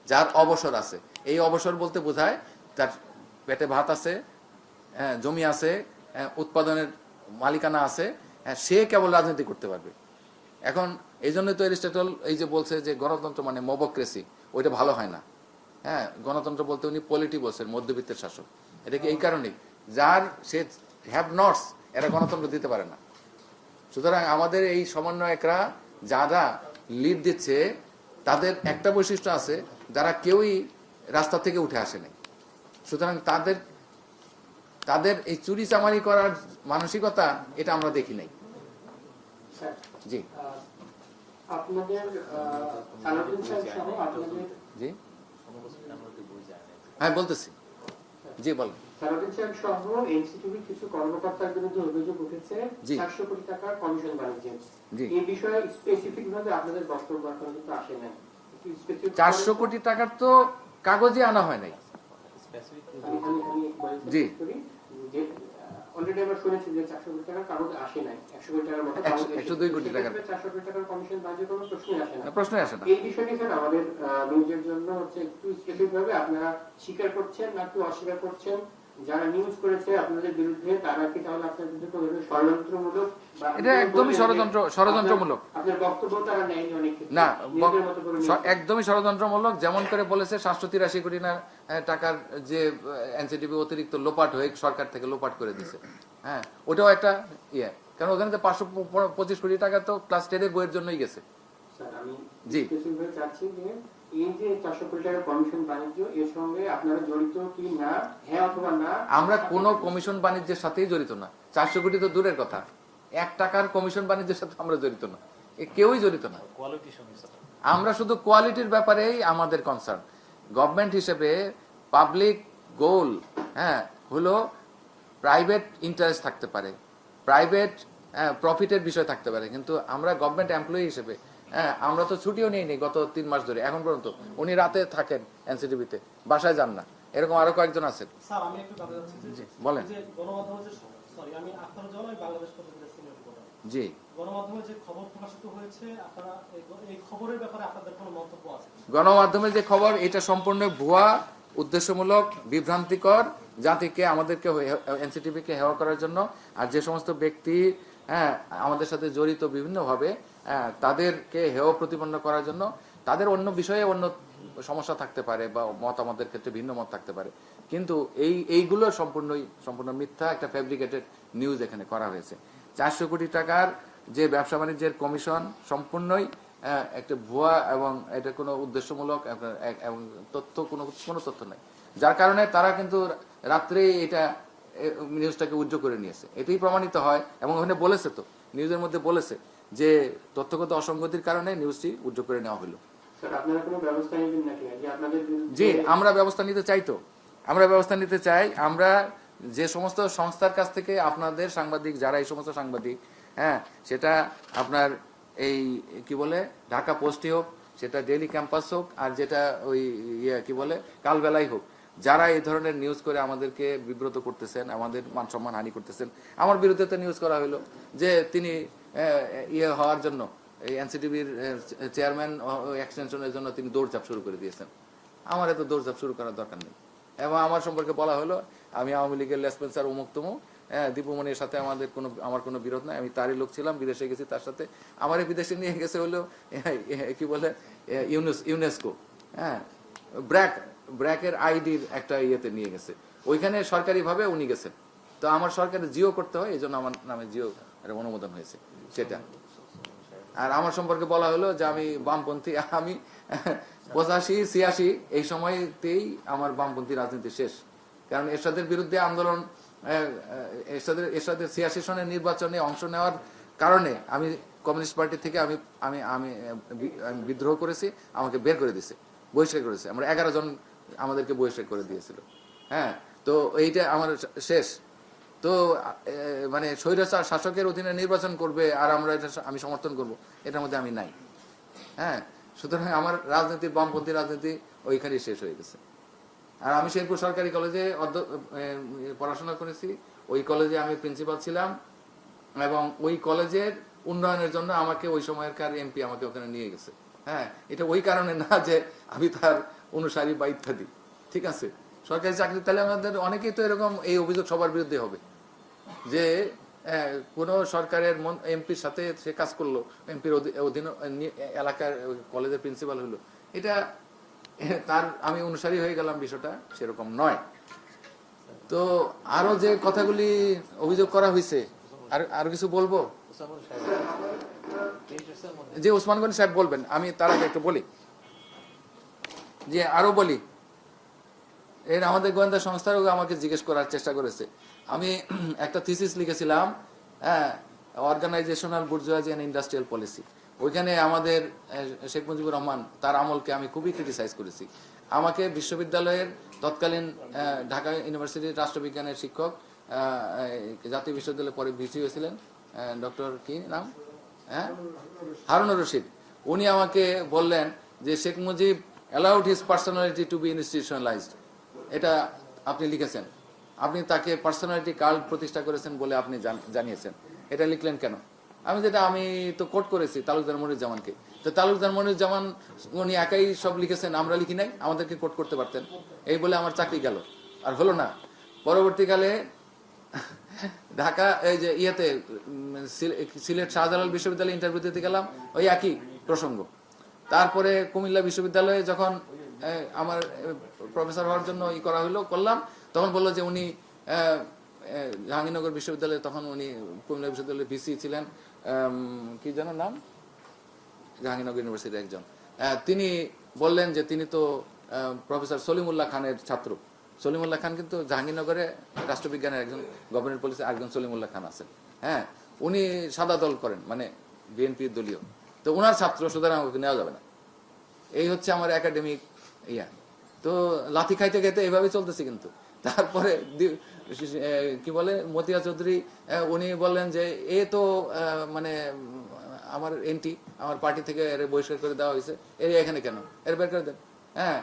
যার অবসর আছে। এই অবসর বলতে বোঝায় তার পেটে ভাত আছে, জমি আছে, উৎপাদনের মালিকানা আছে, সে কেবল রাজনীতি করতে পারবে। এখন এই জন্যই তো এরিস্টটল এই যে বলছে যে গণতন্ত্র মানে মবক্রেসি, ওইটা ভালো হয় না। গণতন্ত্র বলতে উনি পলিটি বলছেন, মধ্যবিত্তের শাসক। এটা কি এই কারণেই যার সে হ্যাভ নটস, এরা গণতন্ত্র দিতে পারে না। সুতরাং আমাদের এই সমন্বয়করা যারা লিড দিচ্ছে তাদের একটা বৈশিষ্ট্য আছে, যারা কেউই রাস্তা থেকে উঠে আসেনি। সুতরাং তাদের এই চুরি চামারি করার মানসিকতা এটা আমরা দেখি নাই। জি আপনাদের জি হ্যাঁ বলতেছি, জি বলেন। সালাউদ্দিন সাহেব সহ এনসিটিভি কিছু কর্মকর্তার বিরুদ্ধে অভিযোগ উঠেছে 400 কোটি টাকার কমিশন বাণিজ্যের। এই বিষয়ে স্পেসিফিক ভাবে আপনাদের বক্তব্য এখনো কিন্তু আসে নাই। 400 কোটি টাকার তো কাগজে আনা হয় নাই। জি অলরেডি আমরা শুনেছি যে 400 কোটি টাকার কাগজ আসে নাই, 100 কোটি টাকার মতো 102 কোটি টাকা 400 কোটি টাকার কমিশন বাজেট কোনো প্রশ্নই আসে না। প্রশ্নই আসে না। এই বিষয়টি স্যার আমাদের নিউজের জন্য হচ্ছে একটু স্পেসিফিক ভাবে আপনারা স্বীকার করছেন না একটু অস্বীকার করছেন, যারা নিউজ করেছে আপনাদের বিরুদ্ধে তারা কি তাহলে আপনাদের বিরুদ্ধে কোনো ষড়যন্ত্রমূলক? এটা একদমই ষড়যন্ত্রমূলক। আপনার বক্তব্য তারা নেয়নি অনেক ক্ষেত্রে না, একদমই ষড়যন্ত্রমূলক। যেমন করে বলেছে 783 কোটি টাকার যে এনসিটিভি অতিরিক্ত লোপাট হয়ে সরকার থেকে লোপাট করে দিছে, ওটাও একটা কারণ ওখানে তো 525 কোটি টাকা তো ক্লাস 10 এর বইয়ের জন্যই গেছে। স্যার আমি জি স্পেসিফিক চাচ্ছি যে এই যে 400 কোটি টাকার কমিশন বাণিজ্য এর সঙ্গে আপনারা জড়িত কি না, হ্যাঁ অথবা না? আমরা কোনো কমিশন বাণিজ্যের সাথেই জড়িত না। 400 কোটি তো দূরের কথা, 1 টাকার কমিশন বাণিজ্যের সাথে আমরা জড়িত না, কেউই জড়িত না। আমরা শুধু কোয়ালিটির ব্যাপারেই আমাদের কনসার্ন। গভর্নমেন্ট হিসেবে পাবলিক গোল হলো প্রাইভেট ইন্টারেস্ট থাকতে পারে, প্রাইভেট প্রফিটের বিষয় থাকতে পারে, কিন্তু আমরা গভর্নমেন্ট এমপ্লয়ি হিসেবে আমরা তো ছুটিও নিইনি গত 3 মাস ধরে এখন পর্যন্ত। উনি রাতে থাকেন এনসিটিভিতে, বাসায় যান না, এরকম আরো কয়েকজন আছেন। স্যার আমি একটু জানতে চাচ্ছি জি বলেন। যে গণমাধ্যমে যে সরি আমি আখতারুজ্জামান, আমি বাংলাদেশ পত্রিকার সিনিয়র রিপোর্টার। জি গণমাধ্যমে যে খবর প্রকাশিত হয়েছে আপনারা এই খবরের ব্যাপারে আপনাদের কোনো মন্তব্য আছে? গণমাধ্যমের যে খবর এটা সম্পূর্ণ ভুয়া, উদ্দেশ্যমূলক, বিভ্রান্তিকর, জাতিকে আমাদেরকে এনসিটিভি কে হেয় করার জন্য। আর যে সমস্ত ব্যক্তি আমাদের সাথে জড়িত বিভিন্নভাবে তাদেরকে হেয় প্রতিপন্ন করার জন্য, তাদের অন্য বিষয়ে অন্য সমস্যা থাকতে পারে বা মত আমাদের ক্ষেত্রে ভিন্ন মত থাকতে পারে, কিন্তু এইগুলো সম্পূর্ণ মিথ্যা, একটা ফ্যাব্রিকেটেড নিউজ এখানে করা হয়েছে। 400 কোটি টাকার যে ব্যবসা বাণিজ্যের কমিশন সম্পূর্ণই একটা ভুয়া এবং এটা কোনো উদ্দেশ্যমূলক এবং তথ্য কোনো তথ্য নাই, যার কারণে তারা কিন্তু রাত্রে এটা নিউজটাকে উজ্জ্বল করে নিয়েছে, এটাই প্রমাণিত হয়। এবং ওখানে বলেছে, তো নিউজের মধ্যে বলেছে যে তথ্যগত অসঙ্গতির কারণে নিউজটি উজ্জ্বল করে নেওয়া হলো। স্যার আপনারা কোনো ব্যবস্থা নেবেন নাকি যে আপনাদের বিরুদ্ধে? জি, আমরা ব্যবস্থা নিতে চাই, তো আমরা ব্যবস্থা নিতে চাই। আমরা যে সমস্ত সংস্থার কাছ থেকে আপনাদের সাংবাদিক, যারা এই সমস্ত সাংবাদিক, হ্যাঁ, সেটা আপনার এই কি বলে ঢাকা পোস্টই হোক, সেটা ডেইলি ক্যাম্পাস হোক, আর যেটা ওই কি বলে কালবেলাই হোক, যারা এই ধরনের নিউজ করে আমাদেরকে বিব্রত করতেছেন, আমাদের মান সম্মান হানি করতেছেন। আমার বিরুদ্ধে তো নিউজ করা হলো যে তিনি হওয়ার জন্য, এই এনসিটিভির চেয়ারম্যান এক্সটেনশনের জন্য তিনি দৌড়ঝাঁপ শুরু করে দিয়েছেন। আমার এত দৌড়ঝাঁপ শুরু করার দরকার নেই। এবং আমার সম্পর্কে বলা হলো আমি আওয়ামী লীগের লেসপেন্সার অমুক তমুক, দীপুমণির সাথে আমার কোনো বিরোধ নাই, আমি তারই লোক ছিলাম, বিদেশে গেছি তার সাথে। আমারে বিদেশে নিয়ে গেছে হলো কি বলে ইউনেস্কো, হ্যাঁ, ব্র্যাকের আইডির একটা ইয়েতে নিয়ে গেছে, ওইখানে সরকারিভাবে উনি গেছেন। তো আমার সরকারে জিও করতে হয়, এই জন্য আমার নামে জিও অনুমোদন হয়েছে সেটা। আর আমার সম্পর্কে বলা হলো যে আমি বামপন্থী, আমি 85-86 এই সময়তেই আমার বামপন্থী রাজনীতি শেষ। কারণ এরশাদের বিরুদ্ধে আন্দোলন, এরশাদের 86 সনের নির্বাচনে অংশ নেওয়ার কারণে আমি কমিউনিস্ট পার্টি থেকে আমি আমি আমি বিদ্রোহ করেছি, আমাকে বের করে দিয়েছে, বহিষ্কার করেছে। আমরা 11 জন আমাদেরকে বহিষ্কার করে দিয়েছিল। হ্যাঁ, তো এইটা আমার শেষ। তো মানে স্বৈরাচার শাসকের অধীনে নির্বাচন করবে আর আমরা এটা আমি সমর্থন করব, এটার মধ্যে আমি নাই। হ্যাঁ, সুতরাং আমার রাজনীতি, বামপন্থী রাজনীতি ওইখানেই শেষ হয়ে গেছে। আর আমি শেরপুর সরকারি কলেজে পড়াশোনা করেছি, ওই কলেজে আমি প্রিন্সিপাল ছিলাম, এবং ওই কলেজের উন্নয়নের জন্য আমাকে ওই সময়কার এমপি আমাকে ওখানে নিয়ে গেছে। হ্যাঁ, এটা ওই কারণে না যে আমি তার অনুসারী বা ইত্যাদি, ঠিক আছে। সরকারি চাকরি, তাহলে আমাদের অনেকেই তো এরকম এই অভিযোগ সবার বিরুদ্ধে হবে যে কোন সরকারের এমপির সাথে সে কাজ করলো, এমপির অধীন এলাকার কলেজের প্রিন্সিপাল হলো, এটা তার আমি অনুসারী হয়ে গেলাম, বিষয়টা সেরকম নয়। তো আরো যে কথাগুলি অভিযোগ করা হয়েছে, আরো কিছু বলবো যে ওসমান গনি সাহেব বলবেন, আমি তার আগে একটু বলি যে আরো বলি, এর আমাদের গোয়েন্দা সংস্থারও আমাকে জিজ্ঞেস করার চেষ্টা করেছে। আমি একটা থিসিস লিখেছিলাম, হ্যাঁ, অর্গানাইজেশনাল বুর্জুয়াজি এন্ড ইন্ডাস্ট্রিয়াল পলিসি। ওইখানে আমাদের শেখ মুজিবুর রহমান তার আমলকে আমি খুবই ক্রিটিসাইজ করেছি। আমাকে বিশ্ববিদ্যালয়ের তৎকালীন ঢাকা ইউনিভার্সিটির রাষ্ট্রবিজ্ঞানের শিক্ষক, জাতীয় বিশ্ববিদ্যালয়ে পরে ভিসি হয়েছিলেন, ডক্টর কি নাম, হ্যাঁ, হারুনুর রশিদ, উনি আমাকে বললেন যে Sheikh Mujib allowed his personality to be institutionalized। এটা আপনি লিখেছেন, আপনি তাকে পার্সোনালিটি কাল্ট প্রতিষ্ঠা করেছেন বলে আপনি জানিয়েছেন, এটা লিখলেন কেন? আমি তো কোট করেছি তালুকদার মনিরুজ্জামানকে। তো তালুকদার মনিরুজ্জামান উনি একাই সব লিখেছেন, আমরা লিখি নাই, আমাদেরকে কোট করতে পারতেন। এই বলে আমার চাকরি গেল, আর হলো না। পরবর্তীকালে ঢাকা এই যে ইয়েতে সিলেট শাহজালাল বিশ্ববিদ্যালয়ে ইন্টারভিউ দিতে গেলাম, ওই একই প্রসঙ্গ। তারপরে কুমিল্লা বিশ্ববিদ্যালয়ে যখন আমার প্রফেসর হওয়ার জন্য করলাম, তখন বললো যে উনি জাহাঙ্গীরনগর বিশ্ববিদ্যালয়ে, তখন উনি কুমিল্লা বিশ্ববিদ্যালয়ের ভিসি ছিলেন, কি যেন নাম, জাহাঙ্গীরনগর ইউনিভার্সিটির একজন, তিনি বললেন যে তিনি তো প্রফেসর সলিমুল্লাহ খানের ছাত্র। সলিমুল্লাহ খান কিন্তু জাহাঙ্গীরনগরে রাষ্ট্রবিজ্ঞানের একজন, গভর্নমেন্ট পলিসি একজন সলিমুল্লাহ খান আছেন। হ্যাঁ, উনি সাদা দল করেন, মানে বিএনপি দলীয়, তো ওনার ছাত্র, সুতরাং ওকে নেওয়া যাবে না। এই হচ্ছে আমার একাডেমিক ইয়া। তো লাথি খাইতে খাইতে এইভাবে চলতেছি। কিন্তু তারপরে কি বলে মতিয়া চৌধুরী, উনি বললেন যে এ তো মানে আমার এনটি, আমার পার্টি থেকে এর বহিষ্কার করে দেওয়া হয়েছে, এর এখানে কেন, এর বের করে দেন। হ্যাঁ,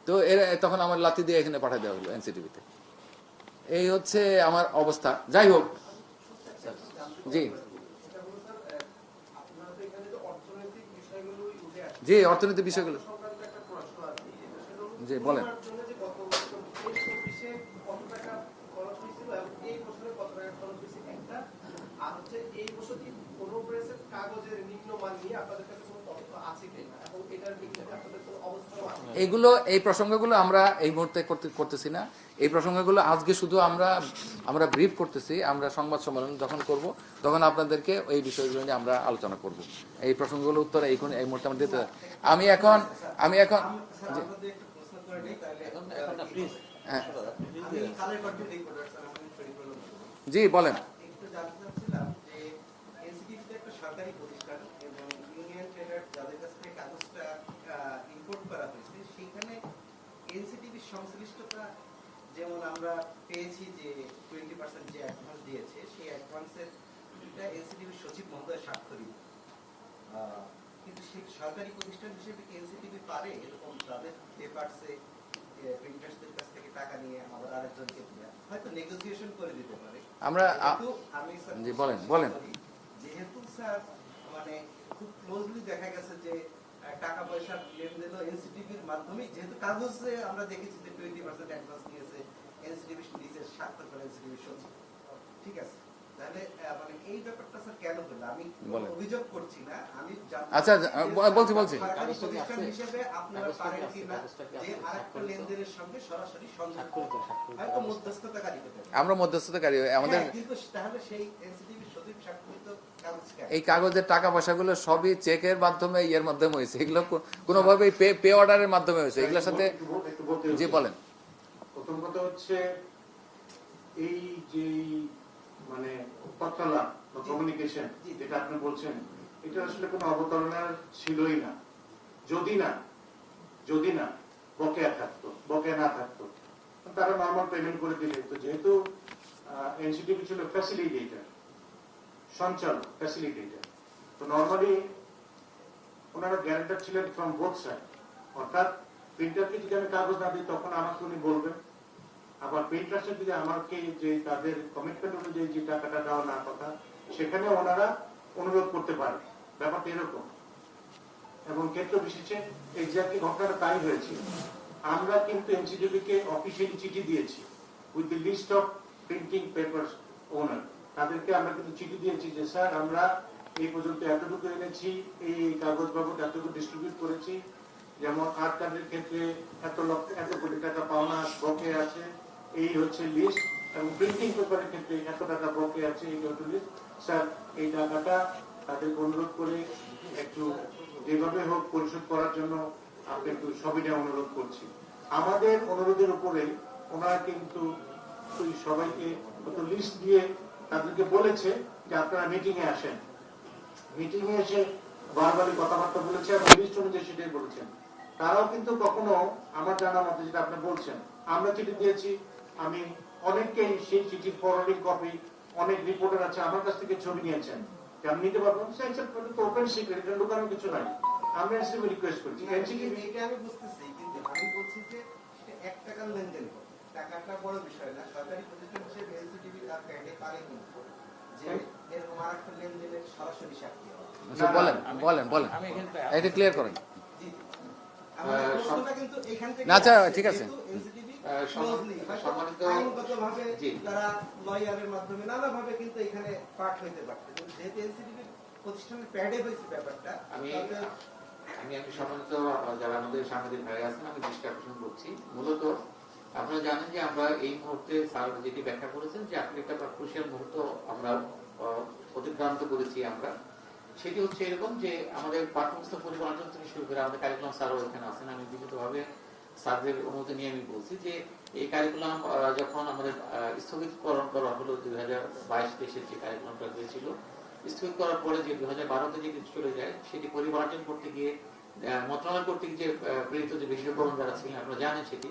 তো এর তখন আমার লাথি দিয়ে এখানে পাঠিয়ে দেওয়া হলো এনসিটিভিতে। এই হচ্ছে আমার অবস্থা। যাই হোক, জি জি, অর্থনৈতিক বিষয়গুলো জি বলেন। এগুলো, এই প্রসঙ্গগুলো আমরা এই মুহূর্তে করতেছি না। এই প্রসঙ্গগুলো আজকে শুধু আমরা ব্রিফ করতেছি। আমরা সংবাদ সম্মেলন যখন করব, তখন আপনাদেরকে এই বিষয়গুলো নিয়ে আমরা আলোচনা করব। এই প্রসঙ্গগুলো উত্তর এই মুহূর্তে আমরা দিতে। আমি এখন হ্যাঁ, আমি কালের কণ্ঠের রিপোর্টার স্যার, আমি শরীফুল বলছি। জি বলেন। একটু জানতে চাচ্ছিলাম যে এনসিটিভি একটা সরকারি প্রতিষ্ঠান এবং ইউনিয়ন ট্রেডার যাদের কাছ থেকে কাগজটা ইম্পোর্ট করা হয়েছে সেখানে এনসিটিভির সংশ্লিষ্টতা, যেমন আমরা পেয়েছি যে 20% যে অ্যাডভান্স দিয়েছে সেই অ্যাডভান্সের এনসিটিভির সচিব মহোদয় স্বাক্ষরিত, কিন্তু সেই সরকারি প্রতিষ্ঠান হিসেবে কি এনসিটিভি পারে এরকম তাদের পেপারসে প্রিন্টার্সদের কাছ থেকে টাকা নিয়ে আমাদের আরেকজনকে দেওয়া, হয়তো নেগোসিয়েশন করে দিতে পারে। আমরা যেহেতু আমি স্যার জি বলেন বলেন। যেহেতু স্যার মানে খুব ক্লোজলি দেখা গেছে যে টাকা পয়সা লেনদেন এনসিটিভির মাধ্যমে, যেহেতু কাগজে আমরা দেখেছি যে 20% অ্যাডভান্স নিয়েছে এনসিটিভি নিজের স্বাক্ষর করে এনসিটিভি সচিব, ঠিক আছে, তাহলে মানে এই ব্যাপারটা স্যার কেন হলো? আমি বলেন। অভিযোগ করছি না, আমি আচ্ছা, বলছি। সরকারি প্রতিষ্ঠান হিসেবে আপনারা পারেন কিনা যে আরেকটা লেনদেনের সঙ্গে সরাসরি সংযুক্ত, হয়তো মধ্যস্থতাকারী হতে পারে। আমরা মধ্যস্থতাকারী আমাদের হ্যাঁ, কিন্তু তাহলে সেই এনসিটিভি সচিব স্বাক্ষরিত কাগজ কেন? এই কাগজের টাকা পয়সাগুলো সবই চেকের মাধ্যমে ইয়ের মাধ্যমে হয়েছে, এগুলো কোনোভাবেই পে অর্ডারের মাধ্যমে হয়েছে, এগুলোর সাথে একটু বলতে জি হচ্ছে। বলেন। প্রথম কথা হচ্ছে এই যে মানে বার্তালাপ বা কমিউনিকেশন যেটা আপনি বলছেন, এটা আসলে কোনো অবতারণা ছিলই না, যদি না বকেয়া থাকতো, বকেয়া না থাকতো তারা নর্মাল পেমেন্ট করে দিলে। তো যেহেতু এনসিটিভি ছিল ফ্যাসিলিটেটর, সঞ্চালক, ফ্যাসিলিটেটর, তো নর্মালি ওনারা গ্যারান্টার ছিলেন ফ্রম বোথ সাইড। অর্থাৎ প্রিন্টারকে যদি আমি কাগজ না দিই তখন আমাকে উনি বলবেন, আবার প্রিন্টার্সের যদি আমাকে যে তাদের কমিটমেন্ট অনুযায়ী যে টাকাটা দেওয়া না কথা সেখানে ওনারা অনুরোধ করতে পারে, ব্যাপারটা এরকম। এবং ক্ষেত্র বিশেষে এক্স্যাক্টলি ঘটনাটা তাই হয়েছে। আমরা কিন্তু এনসিটিভি কে অফিসিয়ালি চিঠি দিয়েছি with the list of printing papers owner, তাদেরকে আমরা কিন্তু চিঠি দিয়েছি যে স্যার আমরা এই পর্যন্ত এতটুকু এনেছি, এই কাগজ বাবদ এতটুকু ডিস্ট্রিবিউট করেছি, যেমন আর্ট কার্ডের ক্ষেত্রে এত কোটি টাকা পাওনা বকেয়া আছে, এই হচ্ছে লিস্ট, এবং প্রিন্টিং পেপারের ক্ষেত্রে এত টাকা বকেয়া আছে, এই হচ্ছে লিস্ট। স্যার এই টাকাটা তাদেরকে অনুরোধ করে একটু যেভাবে হোক পরিশোধ করার জন্য আপনি একটু সবিনয় অনুরোধ করছি। আমাদের অনুরোধের উপরে ওনারা কিন্তু ওই সবাইকে লিস্ট দিয়ে তাদেরকে বলেছে যে আপনারা মিটিং এ আসেন, মিটিং এ এসে বারবারই কথাবার্তা বলেছে এবং লিস্ট অনুযায়ী সেটাই বলেছেন। তারাও কিন্তু কখনো আমার জানা মতে যেটা আপনি বলছেন, আমরা চিঠি দিয়েছি, আমি অনেককেই সেই চিঠির ফরওয়ার্ডিং কপি, অনেক রিপোর্টার আছে আমার কাছ থেকে ছবি নিয়েছেন, আমি নিতে পারবো ওপেন সিক্রেট, এটা লুকানোর কিছু নাই। আমরা এনসিটিভি রিকোয়েস্ট করছি, এনসিটিভি এটা আমি বুঝতেছি, কিন্তু আমি বলছি যে এটা 1 টাকার লেনদেন করে টাকাটা বড় বিষয় না। সরকারি প্রতিষ্ঠান হিসেবে এনসিটিভি তার প্যাডে পারে কিন্তু যে এরকম আরেকটা লেনদেনের সরাসরি সাক্ষী হওয়া। আচ্ছা, বলেন এটা ক্লিয়ার করেন। জি, আমাদের প্রশ্নটা কিন্তু এখান থেকে না, আচ্ছা, ঠিক আছে। এনসিটিভি সম্মানিত আইনগতভাবে তারা লয়ারের মাধ্যমে নানাভাবে কিন্তু এখানে পাঠ হইতে পারত, কিন্তু যেহেতু এনসিটিভি প্রতিষ্ঠানের প্যাডে হয়েছে ব্যাপারটা, আমি সম্মানিত যারা আমাদের সাংবাদিক ভাই আছেন, আমি দৃষ্টি আকর্ষণ করছি। মূলত আপনারা জানেন যে আমরা এই মুহূর্তে স্যার যেটি ব্যাখ্যা করেছেন যে আসলে একটা ক্রুশিয়াল মুহূর্ত আমরা অতিক্রান্ত করেছি। আমরা সেটি হচ্ছে এরকম যে আমাদের পাঠ্যপুস্তক পরিবর্তন থেকে শুরু করে আমাদের কারিকুলাম স্যারও এখানে আছেন। আমি বিশেষভাবে স্যারদের অনুমতি নিয়ে আমি বলছি যে এই কারিকুলাম যখন আমাদের স্থগিতকরণ করা হলো 2022-23 যে কারিকুলামটা হয়েছিল, স্থগিত করার পরে যে 2012-তে যে চলে যায়, সেটি পরিবর্তন করতে গিয়ে মন্ত্রণালয় কর্তৃক যে প্রেরিত যে বিশেষজ্ঞগণ যারা ছিলেন আপনারা জানেন, সেটি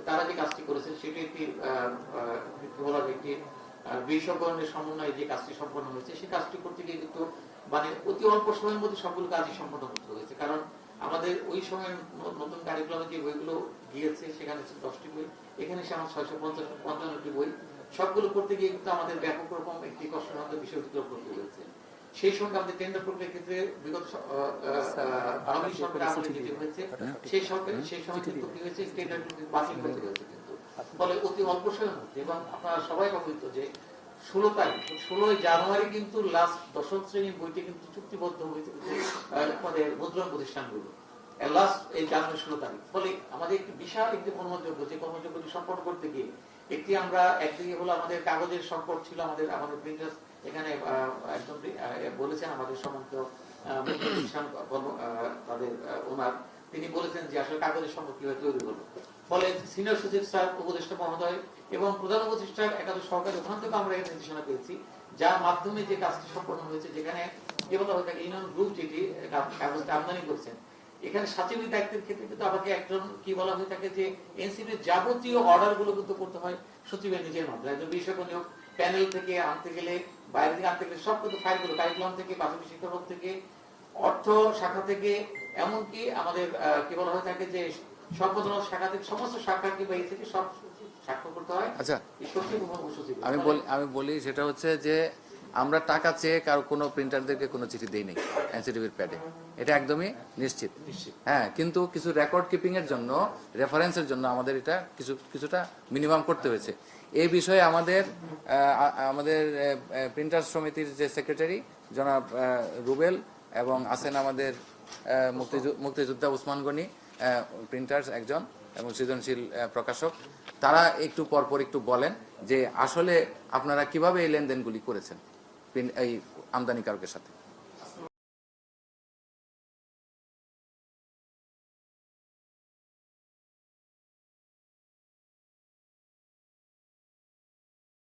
তারা যে কাজটি করেছেন সেটি একটি বিশেষজ্ঞগণের সমন্বয়ে যে কাজটি সম্পন্ন হয়েছে, সেই কাজটি করতে গিয়ে কিন্তু মানে অতি অল্প সময়ের মধ্যে সবগুলো কাজই সম্পন্ন করতে হয়েছে। কারণ আমাদের ওই সময় নতুন কারিকুলামে যে বইগুলো গিয়েছে সেখানে 10টি বই, এখানে এসে আমার 655টি বই, সবগুলো করতে গিয়ে কিন্তু আমাদের ব্যাপক রকম একটি কষ্টসাধ্য বিষয় অতিক্রম করতে হয়েছে। সেই সঙ্গে আমাদের টেন্ডার প্রক্রিয়ার ক্ষেত্রে বিগত আওয়ামী সরকার আমলে যেটি হয়েছে সেই সময় কিন্তু কি হয়েছে, টেন্ডার কিন্তু বাতিল করতে হয়েছে কিন্তু। ফলে অতি অল্প সময়ের মধ্যে, এবং আপনারা সবাই অবহিত যে 16 জানুয়ারি কিন্তু লাস্ট 10ম শ্রেণীর বইটি কিন্তু চুক্তিবদ্ধ হয়েছে আমাদের মুদ্রণ প্রতিষ্ঠানগুলো লাস্ট এই জানুয়ারি 16 তারিখ। ফলে আমাদের একটি বিশাল একটি কর্মযোগ্য, যে কর্মযোগ্যটি সম্পন্ন করতে গিয়ে একটি আমরা একদিকে হলো আমাদের কাগজের সংকট ছিল, আমাদের প্রিন্টার্স এখানে একজন বলেছেন আমাদের সম্মানিত প্রতিষ্ঠান তাদের ওনার, তিনি বলেছেন যে আসলে কাগজের সংকট কিভাবে তৈরি হলো। ফলে সিনিয়র সচিব স্যার, উপদেষ্টা মহোদয় এবং প্রধান উপদেষ্টার একাদশ সহকারী, ওখান থেকে আমরা এই নির্দেশনা পেয়েছি, যার মাধ্যমে যে কাজটি সম্পন্ন হয়েছে, যেখানে কি বলা হয়ে থাকে ইউনিয়ন গ্রুপ যেটি কাগজটা আমদানি করছেন, এখানে সচিবের দায়িত্বের ক্ষেত্রে কিন্তু আমাকে একজন কি বলা হয়ে থাকে যে এনসিপির যাবতীয় অর্ডার গুলো কিন্তু করতে হয় সচিবের নিজের মাধ্যমে। একজন বিশেষজ্ঞ নিয়োগ প্যানেল থেকে আনতে গেলে, বাইরে থেকে আনতে গেলে সব কিন্তু ফাইলগুলো কারিকুলাম থেকে, প্রাথমিক শিক্ষা বোর্ড থেকে, অর্থ শাখা থেকে, এমনকি আমাদের কি বলা হয়ে থাকে যে সম্পাদনা শাখা থেকে, সমস্ত শাখা কিংবা এই থেকে সব স্বাক্ষর করতে হয়। আচ্ছা, এই সচিব এবং উপসচিব। আমি বলি সেটা হচ্ছে যে আমরা টাকা চেয়ে কারো কোনো প্রিন্টারদেরকে কোনো চিঠি দেই নাই এনসিটিভির প্যাডে, এটা একদমই নিশ্চিত। হ্যাঁ, কিন্তু কিছু রেকর্ড কিপিং এর জন্য, রেফারেন্সের জন্য আমাদের এটা কিছুটা মিনিমাম করতে হয়েছে। এই বিষয়ে আমাদের প্রিন্টার সমিতির যে সেক্রেটারি জনাব রুবেল এবং আছেন আমাদের মুক্তিযোদ্ধা উসমান গনি, প্রিন্টার্স একজন এবং সৃজনশীল প্রকাশক, তারা একটু পরপর একটু বলেন যে আসলে আপনারা কিভাবে এই লেনদেনগুলি করেছেন এই আমদানিকারকের সাথে।